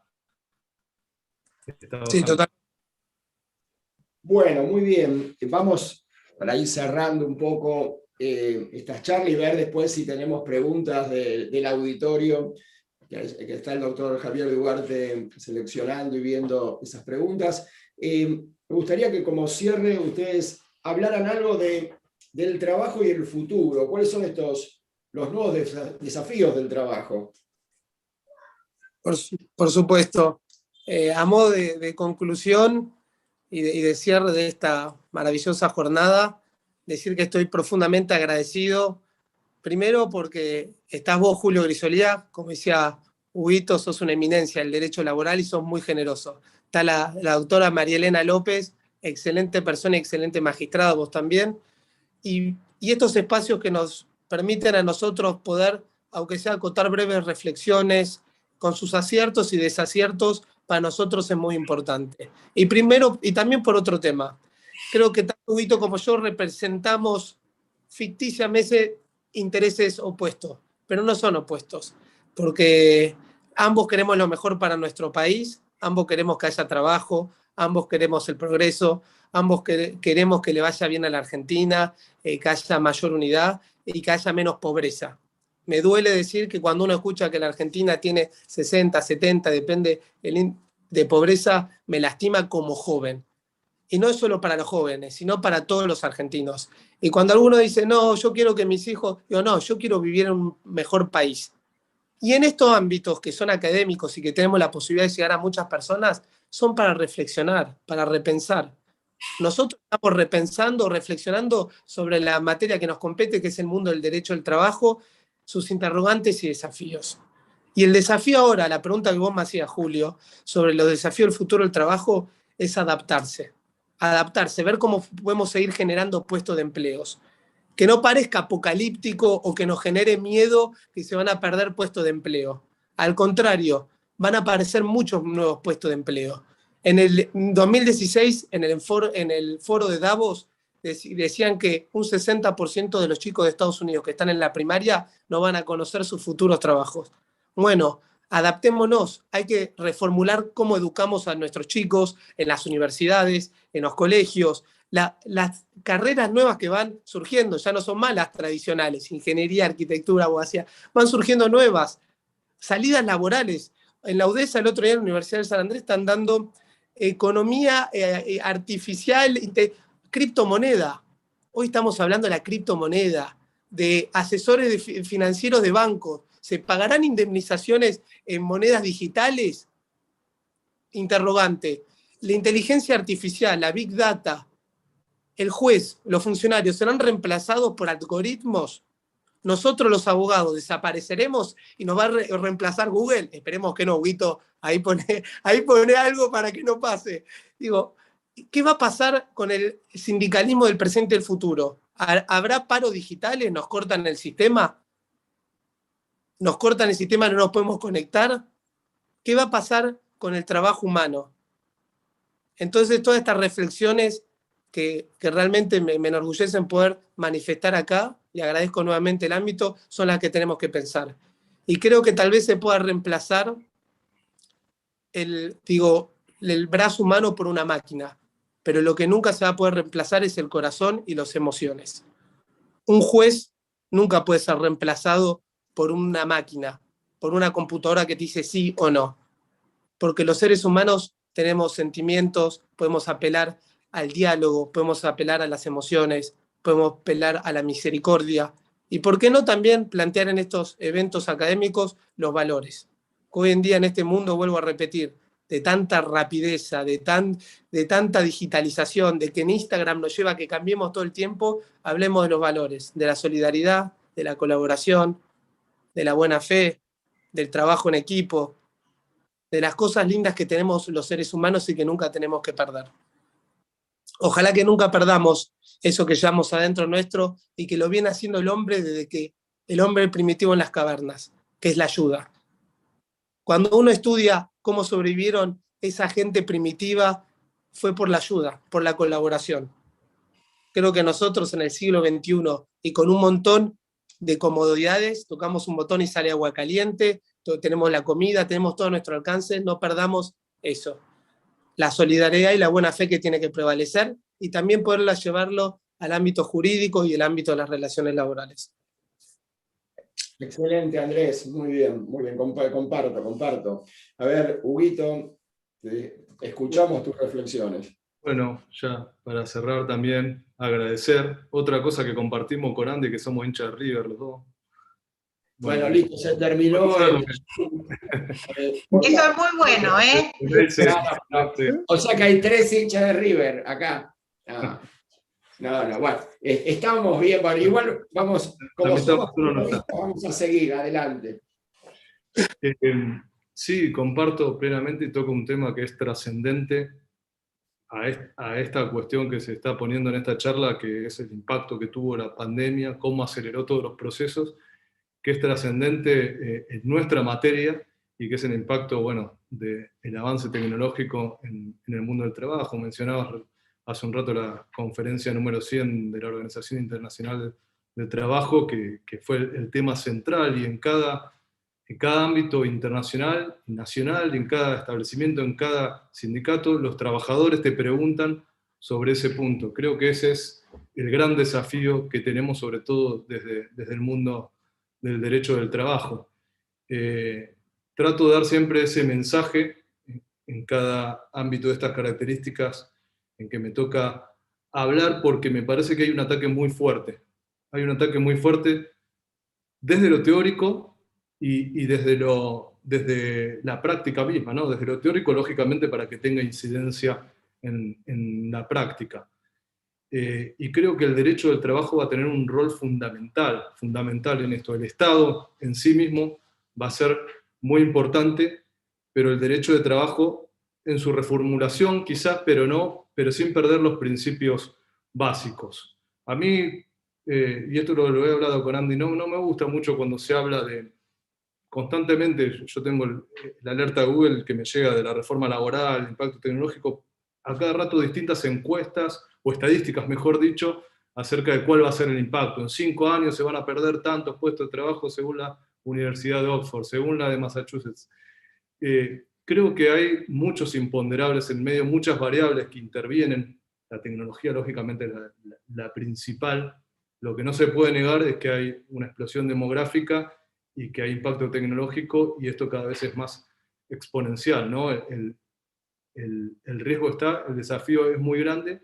Sí, total. Bueno, muy bien. Vamos para ir cerrando un poco estas charlas y ver después si tenemos preguntas del auditorio, que está el doctor Javier Duarte seleccionando y viendo esas preguntas. Me gustaría que como cierre ustedes hablaran algo del trabajo y el futuro. ¿Cuáles son los nuevos desafíos del trabajo? Por supuesto. A modo de conclusión y de cierre de esta maravillosa jornada, decir que estoy profundamente agradecido, primero porque estás vos, Julio Grisolía, como decía Huguito, sos una eminencia del derecho laboral y sos muy generoso. está la doctora María Elena López, excelente persona, excelente magistrada, vos también, y estos espacios que nos permiten a nosotros poder, aunque sea acotar breves reflexiones, con sus aciertos y desaciertos, para nosotros es muy importante. Y primero, y también por otro tema, creo que tanto Huguito como yo representamos ficticiamente intereses opuestos, pero no son opuestos, porque ambos queremos lo mejor para nuestro país, ambos queremos que haya trabajo, ambos queremos el progreso, ambos queremos que le vaya bien a la Argentina, que haya mayor unidad y que haya menos pobreza. Me duele decir que cuando uno escucha que la Argentina tiene 60, 70, depende de pobreza, me lastima como joven. Y no es solo para los jóvenes, sino para todos los argentinos. Y cuando alguno dice, no, yo quiero que mis hijos, digo, no, yo quiero vivir en un mejor país. Y en estos ámbitos que son académicos y que tenemos la posibilidad de llegar a muchas personas, son para reflexionar, para repensar. Nosotros estamos repensando, reflexionando sobre la materia que nos compete, que es el mundo del derecho del trabajo, sus interrogantes y desafíos. Y el desafío ahora, la pregunta que vos me hacías, Julio, sobre los desafíos del futuro del trabajo, es adaptarse. Adaptarse, ver cómo podemos seguir generando puestos de empleos. Que no parezca apocalíptico o que nos genere miedo que se van a perder puestos de empleo. Al contrario, van a aparecer muchos nuevos puestos de empleo. En el 2016, en el foro de Davos, decían que un 60% de los chicos de Estados Unidos que están en la primaria no van a conocer sus futuros trabajos. Bueno, adaptémonos, hay que reformular cómo educamos a nuestros chicos en las universidades, en los colegios. Las carreras nuevas que van surgiendo ya no son más las tradicionales, ingeniería, arquitectura, abogacía, van surgiendo nuevas, salidas laborales. En la UDESA, el otro día en la Universidad de San Andrés, están dando economía artificial, criptomoneda. Hoy estamos hablando de la criptomoneda, de asesores financieros de bancos. ¿Se pagarán indemnizaciones en monedas digitales? Interrogante. La inteligencia artificial, la Big Data, el juez, los funcionarios, ¿serán reemplazados por algoritmos? Nosotros los abogados desapareceremos y nos va a reemplazar Google. Esperemos que no, Huguito, ahí pone algo para que no pase. Digo, ¿qué va a pasar con el sindicalismo del presente y del futuro? ¿Habrá paro digitales? ¿Nos cortan el sistema? ¿Nos cortan el sistema y no nos podemos conectar? ¿Qué va a pasar con el trabajo humano? Entonces, todas estas reflexiones que realmente me enorgullecen poder manifestar acá, y agradezco nuevamente el ámbito, son las que tenemos que pensar. Y creo que tal vez se pueda reemplazar el brazo humano por una máquina, pero lo que nunca se va a poder reemplazar es el corazón y las emociones. Un juez nunca puede ser reemplazado por una máquina, por una computadora que te dice sí o no, porque los seres humanos tenemos sentimientos, podemos apelar al diálogo, podemos apelar a las emociones, podemos apelar a la misericordia, y por qué no también plantear en estos eventos académicos los valores. Hoy en día en este mundo, vuelvo a repetir, de tanta rapidez, de tanta digitalización, de que en Instagram nos lleva a que cambiemos todo el tiempo, hablemos de los valores, de la solidaridad, de la colaboración, de la buena fe, del trabajo en equipo, de las cosas lindas que tenemos los seres humanos y que nunca tenemos que perder. Ojalá que nunca perdamos eso que llevamos adentro nuestro y que lo viene haciendo el hombre desde que el hombre primitivo en las cavernas, que es la ayuda. Cuando uno estudia cómo sobrevivieron esa gente primitiva, fue por la ayuda, por la colaboración. Creo que nosotros en el siglo XXI y con un montón de comodidades, tocamos un botón y sale agua caliente, tenemos la comida, tenemos todo a nuestro alcance, no perdamos eso. La solidaridad y la buena fe que tiene que prevalecer y también poderla llevarlo al ámbito jurídico y el ámbito de las relaciones laborales. Excelente, Andrés, muy bien, comparto. A ver, Huguito, escuchamos tus reflexiones. Bueno, ya para cerrar también, agradecer. Otra cosa que compartimos con Andy, que somos hinchas de River los dos. Bueno, listo, se terminó. Eso es muy bueno, ¿eh? O sea que hay 3 hinchas de River acá. No, bueno, estamos bien, bueno, igual vamos, como somos, vamos a seguir, adelante. Sí, comparto plenamente y toco un tema que es trascendente a esta cuestión que se está poniendo en esta charla, que es el impacto que tuvo la pandemia, cómo aceleró todos los procesos, que es trascendente en nuestra materia y que es el impacto, bueno, del avance tecnológico en el mundo del trabajo. Mencionabas hace un rato la conferencia número 100 de la Organización Internacional del Trabajo, que fue el tema central, y en cada ámbito internacional, nacional, en cada establecimiento, en cada sindicato, los trabajadores te preguntan sobre ese punto. Creo que ese es el gran desafío que tenemos, sobre todo desde el mundo del derecho del trabajo. Trato de dar siempre ese mensaje en cada ámbito de estas características en que me toca hablar, porque me parece que hay un ataque muy fuerte. Hay un ataque muy fuerte desde lo teórico y desde la práctica misma, ¿no? Desde lo teórico, lógicamente, para que tenga incidencia en la práctica. Y creo que el derecho del trabajo va a tener un rol fundamental en esto. El Estado en sí mismo va a ser muy importante, pero el derecho de trabajo en su reformulación quizás, pero sin perder los principios básicos. A mí, y esto lo he hablado con Andy, no me gusta mucho cuando se habla de, constantemente, yo tengo la alerta de Google que me llega de la reforma laboral, el impacto tecnológico, a cada rato distintas encuestas, o estadísticas mejor dicho, acerca de cuál va a ser el impacto. En 5 años se van a perder tantos puestos de trabajo según la Universidad de Oxford, según la de Massachusetts. Creo que hay muchos imponderables en medio, muchas variables que intervienen. La tecnología, lógicamente, es la principal. Lo que no se puede negar es que hay una explosión demográfica y que hay impacto tecnológico, y esto cada vez es más exponencial, ¿no? El riesgo está, el desafío es muy grande,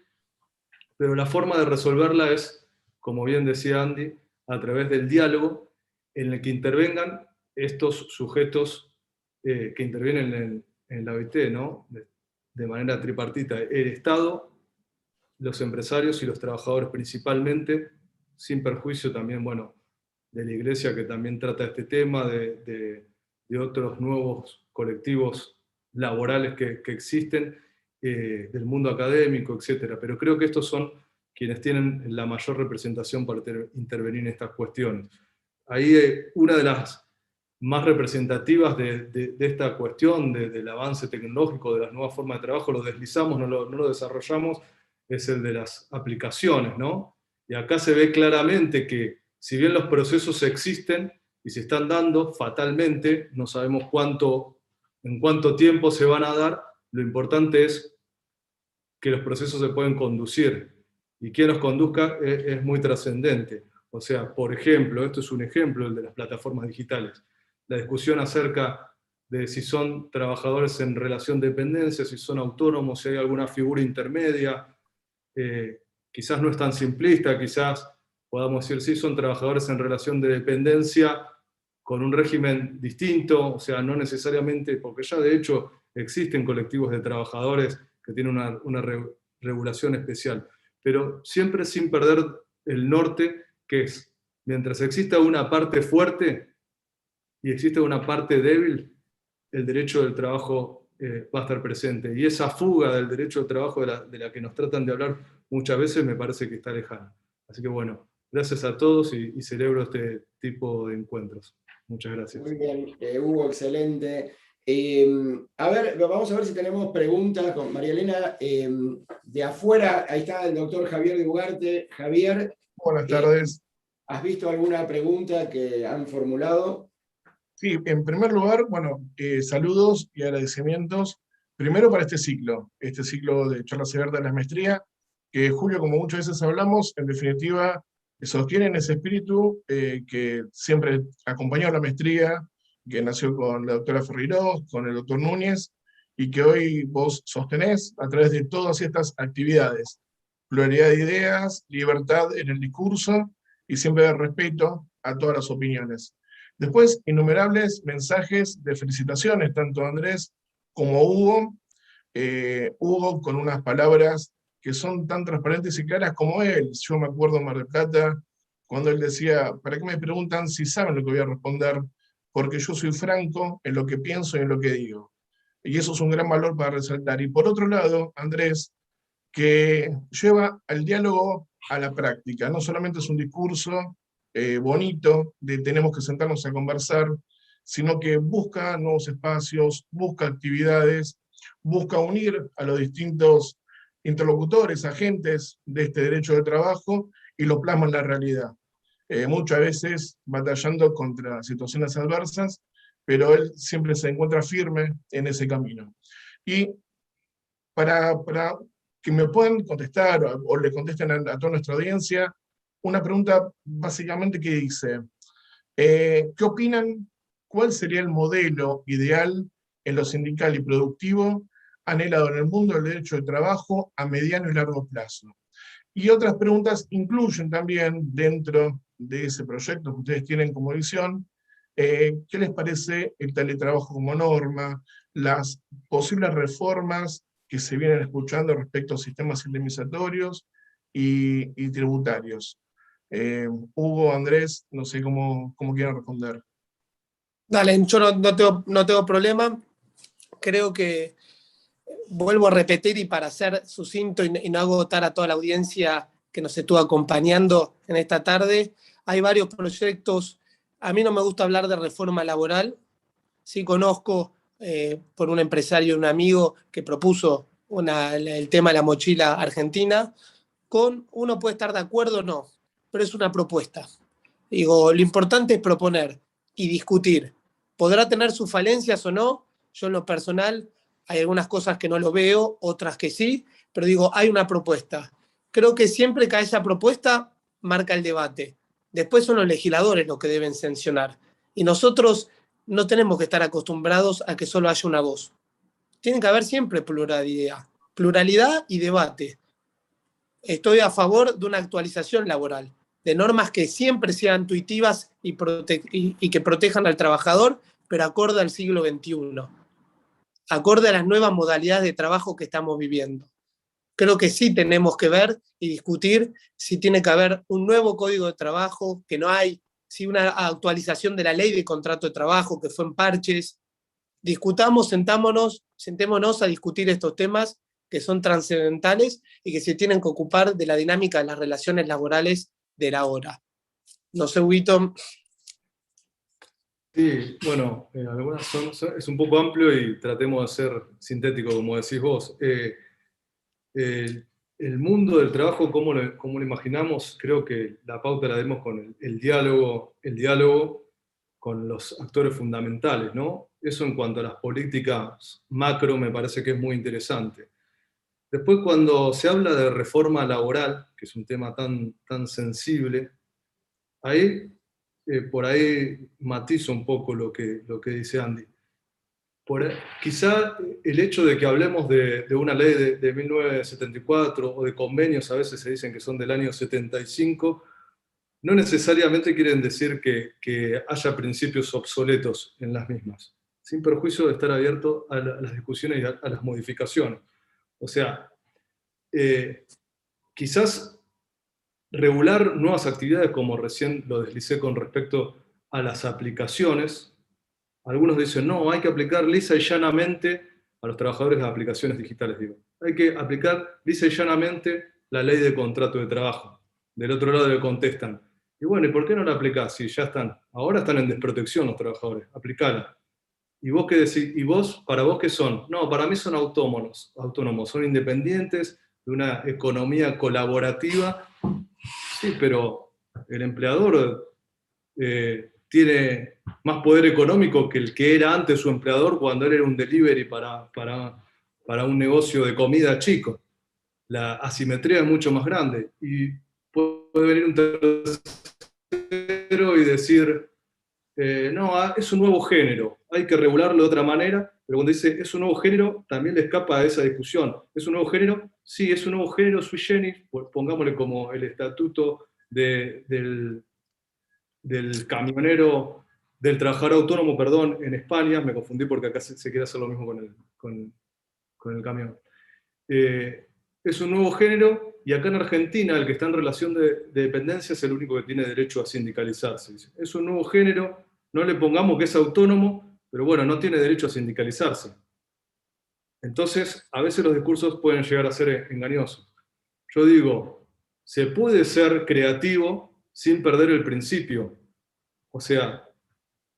pero la forma de resolverla es, como bien decía Andy, a través del diálogo, en el que intervengan estos sujetos que intervienen en la OIT, ¿no? De manera tripartita, el Estado, los empresarios y los trabajadores principalmente, sin perjuicio también, bueno, de la Iglesia, que también trata este tema, de otros nuevos colectivos laborales que existen, del mundo académico, etc. Pero creo que estos son quienes tienen la mayor representación para intervenir en estas cuestiones. Ahí una de las más representativas de esta cuestión, del avance tecnológico, de las nuevas formas de trabajo, lo deslizamos, no lo desarrollamos, es el de las aplicaciones, ¿no? Y acá se ve claramente que, si bien los procesos existen y se están dando fatalmente, no sabemos en cuánto tiempo se van a dar, lo importante es que los procesos se pueden conducir, y quien los conduzca es muy trascendente. O sea, por ejemplo, esto es un ejemplo, el de las plataformas digitales, la discusión acerca de si son trabajadores en relación de dependencia, si son autónomos, si hay alguna figura intermedia, quizás no es tan simplista, quizás podamos decir, sí, son trabajadores en relación de dependencia con un régimen distinto, o sea, no necesariamente, porque ya de hecho existen colectivos de trabajadores que tienen una regulación especial, pero siempre sin perder el norte, que es, mientras exista una parte fuerte y existe una parte débil, el derecho del trabajo va a estar presente. Y esa fuga del derecho del trabajo de la que nos tratan de hablar muchas veces me parece que está lejana. Así que bueno, gracias a todos y celebro este tipo de encuentros. Muchas gracias. Muy bien, Hugo, excelente. A ver, vamos a ver si tenemos preguntas con María Elena. De afuera, ahí está el doctor Javier de Ugarte. Javier. Buenas tardes. ¿Has visto alguna pregunta que han formulado? Sí, en primer lugar, bueno, saludos y agradecimientos. Primero para este ciclo de charlas abiertas de la maestría, que Julio, como muchas veces hablamos, en definitiva, sostienen ese espíritu que siempre acompañó a la maestría, que nació con la doctora Ferreirós, con el doctor Núñez, y que hoy vos sostenés a través de todas estas actividades. Pluralidad de ideas, libertad en el discurso, y siempre respeto a todas las opiniones. Después, innumerables mensajes de felicitaciones, tanto a Andrés como a Hugo. Hugo con unas palabras que son tan transparentes y claras como él. Yo me acuerdo en Mar del Plata, cuando él decía, ¿para qué me preguntan si saben lo que voy a responder? porque yo soy franco en lo que pienso y en lo que digo. Y eso es un gran valor para resaltar. Y por otro lado, Andrés, que lleva al diálogo a la práctica. No solamente es un discurso bonito de tenemos que sentarnos a conversar, sino que busca nuevos espacios, busca actividades, busca unir a los distintos interlocutores, agentes de este derecho de trabajo y lo plasma en la realidad. Muchas veces batallando contra situaciones adversas, pero él siempre se encuentra firme en ese camino. Y para que me puedan contestar o le contesten a toda nuestra audiencia, una pregunta básicamente que dice, ¿qué opinan? ¿Cuál sería el modelo ideal en lo sindical y productivo anhelado en el mundo del derecho de trabajo a mediano y largo plazo? Y otras preguntas incluyen también dentro de ese proyecto que ustedes tienen como visión, ¿qué les parece el teletrabajo como norma, las posibles reformas que se vienen escuchando respecto a sistemas indemnizatorios y tributarios? Hugo, Andrés, no sé cómo quieren responder. Dale, yo no tengo problema. Creo que vuelvo a repetir y para ser sucinto y no agotar a toda la audiencia que nos estuvo acompañando en esta tarde, hay varios proyectos. A mí no me gusta hablar de reforma laboral. Sí conozco por un empresario, un amigo que propuso el tema de la mochila argentina. Uno puede estar de acuerdo o no, pero es una propuesta. Digo, lo importante es proponer y discutir. Podrá tener sus falencias o no. Yo en lo personal hay algunas cosas que no lo veo, otras que sí, pero digo, hay una propuesta. Creo que siempre que haya propuesta, marca el debate. Después son los legisladores los que deben sancionar. Y nosotros no tenemos que estar acostumbrados a que solo haya una voz. Tiene que haber siempre pluralidad y debate. Estoy a favor de una actualización laboral, de normas que siempre sean intuitivas y que protejan al trabajador, pero acorde al siglo XXI, acorde a las nuevas modalidades de trabajo que estamos viviendo. Creo que sí tenemos que ver y discutir si tiene que haber un nuevo código de trabajo, que no hay, si una actualización de la ley de contrato de trabajo, que fue en parches. Discutamos, sentémonos a discutir estos temas que son trascendentales y que se tienen que ocupar de la dinámica de las relaciones laborales de la hora. No sé, Huguito. Sí, bueno, algunas es un poco amplio y tratemos de ser sintético, como decís vos. El mundo del trabajo, como lo imaginamos, creo que la pauta la demos con el diálogo con los actores fundamentales, ¿no? Eso en cuanto a las políticas macro me parece que es muy interesante. Después, cuando se habla de reforma laboral, que es un tema tan sensible, ahí, por ahí matizo un poco lo que dice Andy. Quizá el hecho de que hablemos de una ley de 1974 o de convenios, a veces se dicen que son del año 75, no necesariamente quieren decir que haya principios obsoletos en las mismas, sin perjuicio de estar abierto a las discusiones y a las modificaciones. O sea, quizás regular nuevas actividades, como recién lo deslicé con respecto a las aplicaciones. Algunos dicen, no, hay que aplicar lisa y llanamente a los trabajadores de aplicaciones digitales. Digo, hay que aplicar lisa y llanamente la ley de contrato de trabajo. Del otro lado le contestan, y bueno, ¿y por qué no la aplicás? Si ya ahora están en desprotección los trabajadores, aplicala. ¿Y vos qué decís? ¿Y vos, para vos qué son? No, para mí son autónomos, son independientes de una economía colaborativa. Sí, pero el empleador tiene más poder económico que el que era antes su empleador cuando él era un delivery para un negocio de comida chico. La asimetría es mucho más grande. Y puede venir un tercero y decir, no, es un nuevo género, hay que regularlo de otra manera, pero cuando dice es un nuevo género, también le escapa a esa discusión. ¿Es un nuevo género? Sí, es un nuevo género sui generis, pongámosle como el estatuto del camionero, del trabajador autónomo, perdón, en España, me confundí porque acá se quiere hacer lo mismo con el camión. Es un nuevo género, y acá en Argentina el que está en relación de dependencia es el único que tiene derecho a sindicalizarse. Es un nuevo género, no le pongamos que es autónomo, pero bueno, no tiene derecho a sindicalizarse. Entonces, a veces los discursos pueden llegar a ser engañosos. Yo digo, se puede ser creativo sin perder el principio. O sea,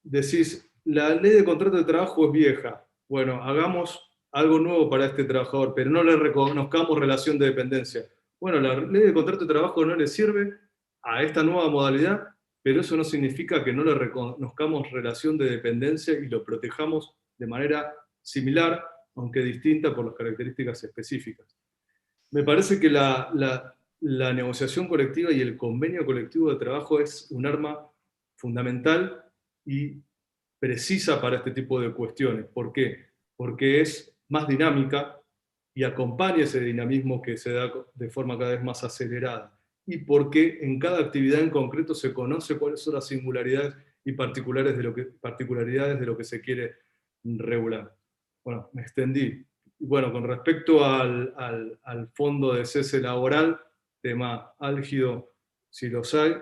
decís, la ley de contrato de trabajo es vieja. Bueno, hagamos algo nuevo para este trabajador, pero no le reconozcamos relación de dependencia. Bueno, la ley de contrato de trabajo no le sirve a esta nueva modalidad, pero eso no significa que no le reconozcamos relación de dependencia y lo protejamos de manera similar, aunque distinta por las características específicas. Me parece que la negociación colectiva y el convenio colectivo de trabajo es un arma fundamental y precisa para este tipo de cuestiones. ¿Por qué? Porque es más dinámica y acompaña ese dinamismo que se da de forma cada vez más acelerada. Y porque en cada actividad en concreto se conoce cuáles son las singularidades y particularidades de lo que se quiere regular. Bueno, me extendí. Bueno, con respecto al fondo de cese laboral, tema álgido, si los hay,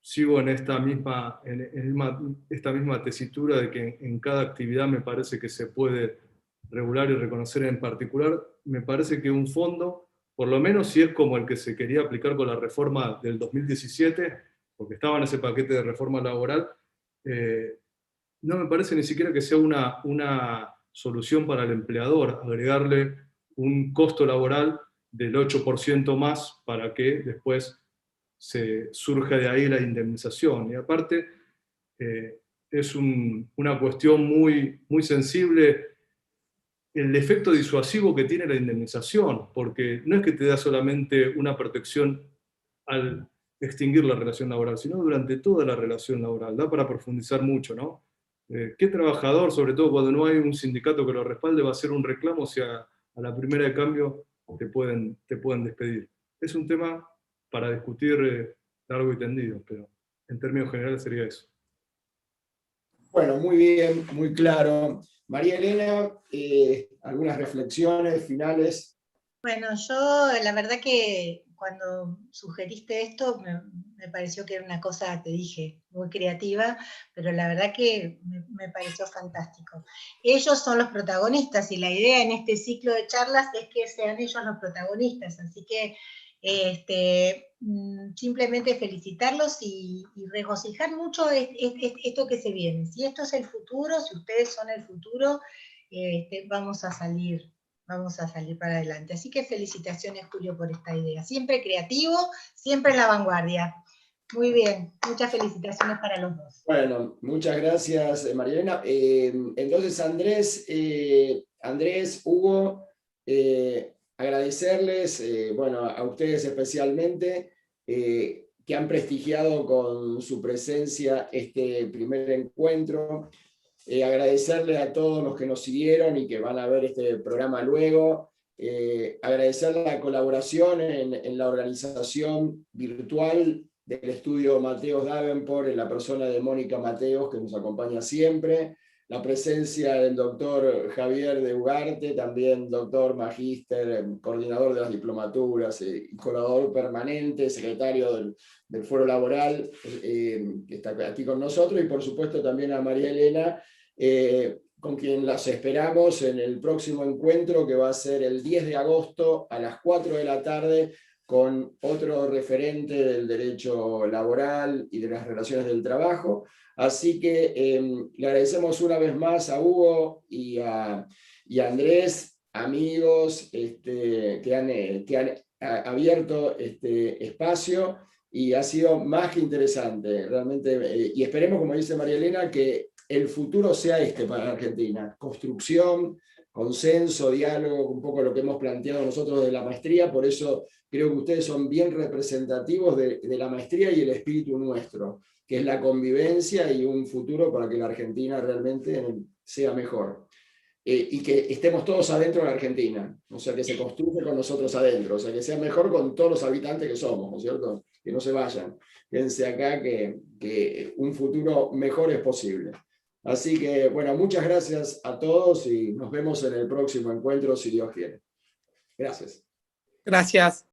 sigo en esta misma tesitura de que en cada actividad me parece que se puede regular y reconocer en particular. Me parece que un fondo, por lo menos si es como el que se quería aplicar con la reforma del 2017, porque estaba en ese paquete de reforma laboral, no me parece ni siquiera que sea una solución para el empleador, agregarle un costo laboral del 8% más para que después se surja de ahí la indemnización. Y aparte, es una cuestión muy, muy sensible el efecto disuasivo que tiene la indemnización, porque no es que te da solamente una protección al extinguir la relación laboral, sino durante toda la relación laboral. Da para profundizar mucho, ¿no? ¿Qué trabajador, sobre todo cuando no hay un sindicato que lo respalde, va a hacer un reclamo si a la primera de cambio te pueden despedir? Es un tema para discutir largo y tendido, pero en términos generales sería eso. Bueno, muy bien, muy claro. María Elena, algunas reflexiones finales. Bueno, yo la verdad que cuando sugeriste esto me pareció que era una cosa, te dije, muy creativa, pero la verdad que me pareció fantástico. Ellos son los protagonistas y la idea en este ciclo de charlas es que sean ellos los protagonistas, así que simplemente felicitarlos y regocijar mucho esto que se viene. Si esto es el futuro, si ustedes son el futuro, vamos a salir para adelante. Así que felicitaciones, Julio, por esta idea. Siempre creativo, siempre en la vanguardia. Muy bien, muchas felicitaciones para los dos. Bueno, muchas gracias, María Elena. Entonces, Andrés, Hugo, agradecerles, bueno, a ustedes especialmente, que han prestigiado con su presencia este primer encuentro. Agradecerle a todos los que nos siguieron y que van a ver este programa luego. Agradecer la colaboración en la organización virtual del estudio Mateos Davenport, en la persona de Mónica Mateos, que nos acompaña siempre. La presencia del doctor Javier de Ugarte, también doctor magíster, coordinador de las diplomaturas, colaborador permanente, secretario del Foro Laboral, que está aquí con nosotros, y por supuesto también a María Elena, con quien las esperamos en el próximo encuentro, que va a ser el 10 de agosto a las 4 de la tarde, con otro referente del derecho laboral y de las relaciones del trabajo. Así que le agradecemos una vez más a Hugo y a Andrés, amigos que han abierto este espacio, y ha sido más que interesante, realmente, y esperemos, como dice María Elena, que el futuro sea para Argentina: construcción, consenso, diálogo, un poco lo que hemos planteado nosotros de la maestría. Por eso creo que ustedes son bien representativos de la maestría y el espíritu nuestro, que es la convivencia y un futuro para que la Argentina realmente sea mejor. Y que estemos todos adentro de la Argentina, o sea, que se construya con nosotros adentro, o sea, que sea mejor con todos los habitantes que somos, ¿no es cierto? Que no se vayan, quédense acá, que un futuro mejor es posible. Así que, bueno, muchas gracias a todos y nos vemos en el próximo encuentro, si Dios quiere. Gracias. Gracias.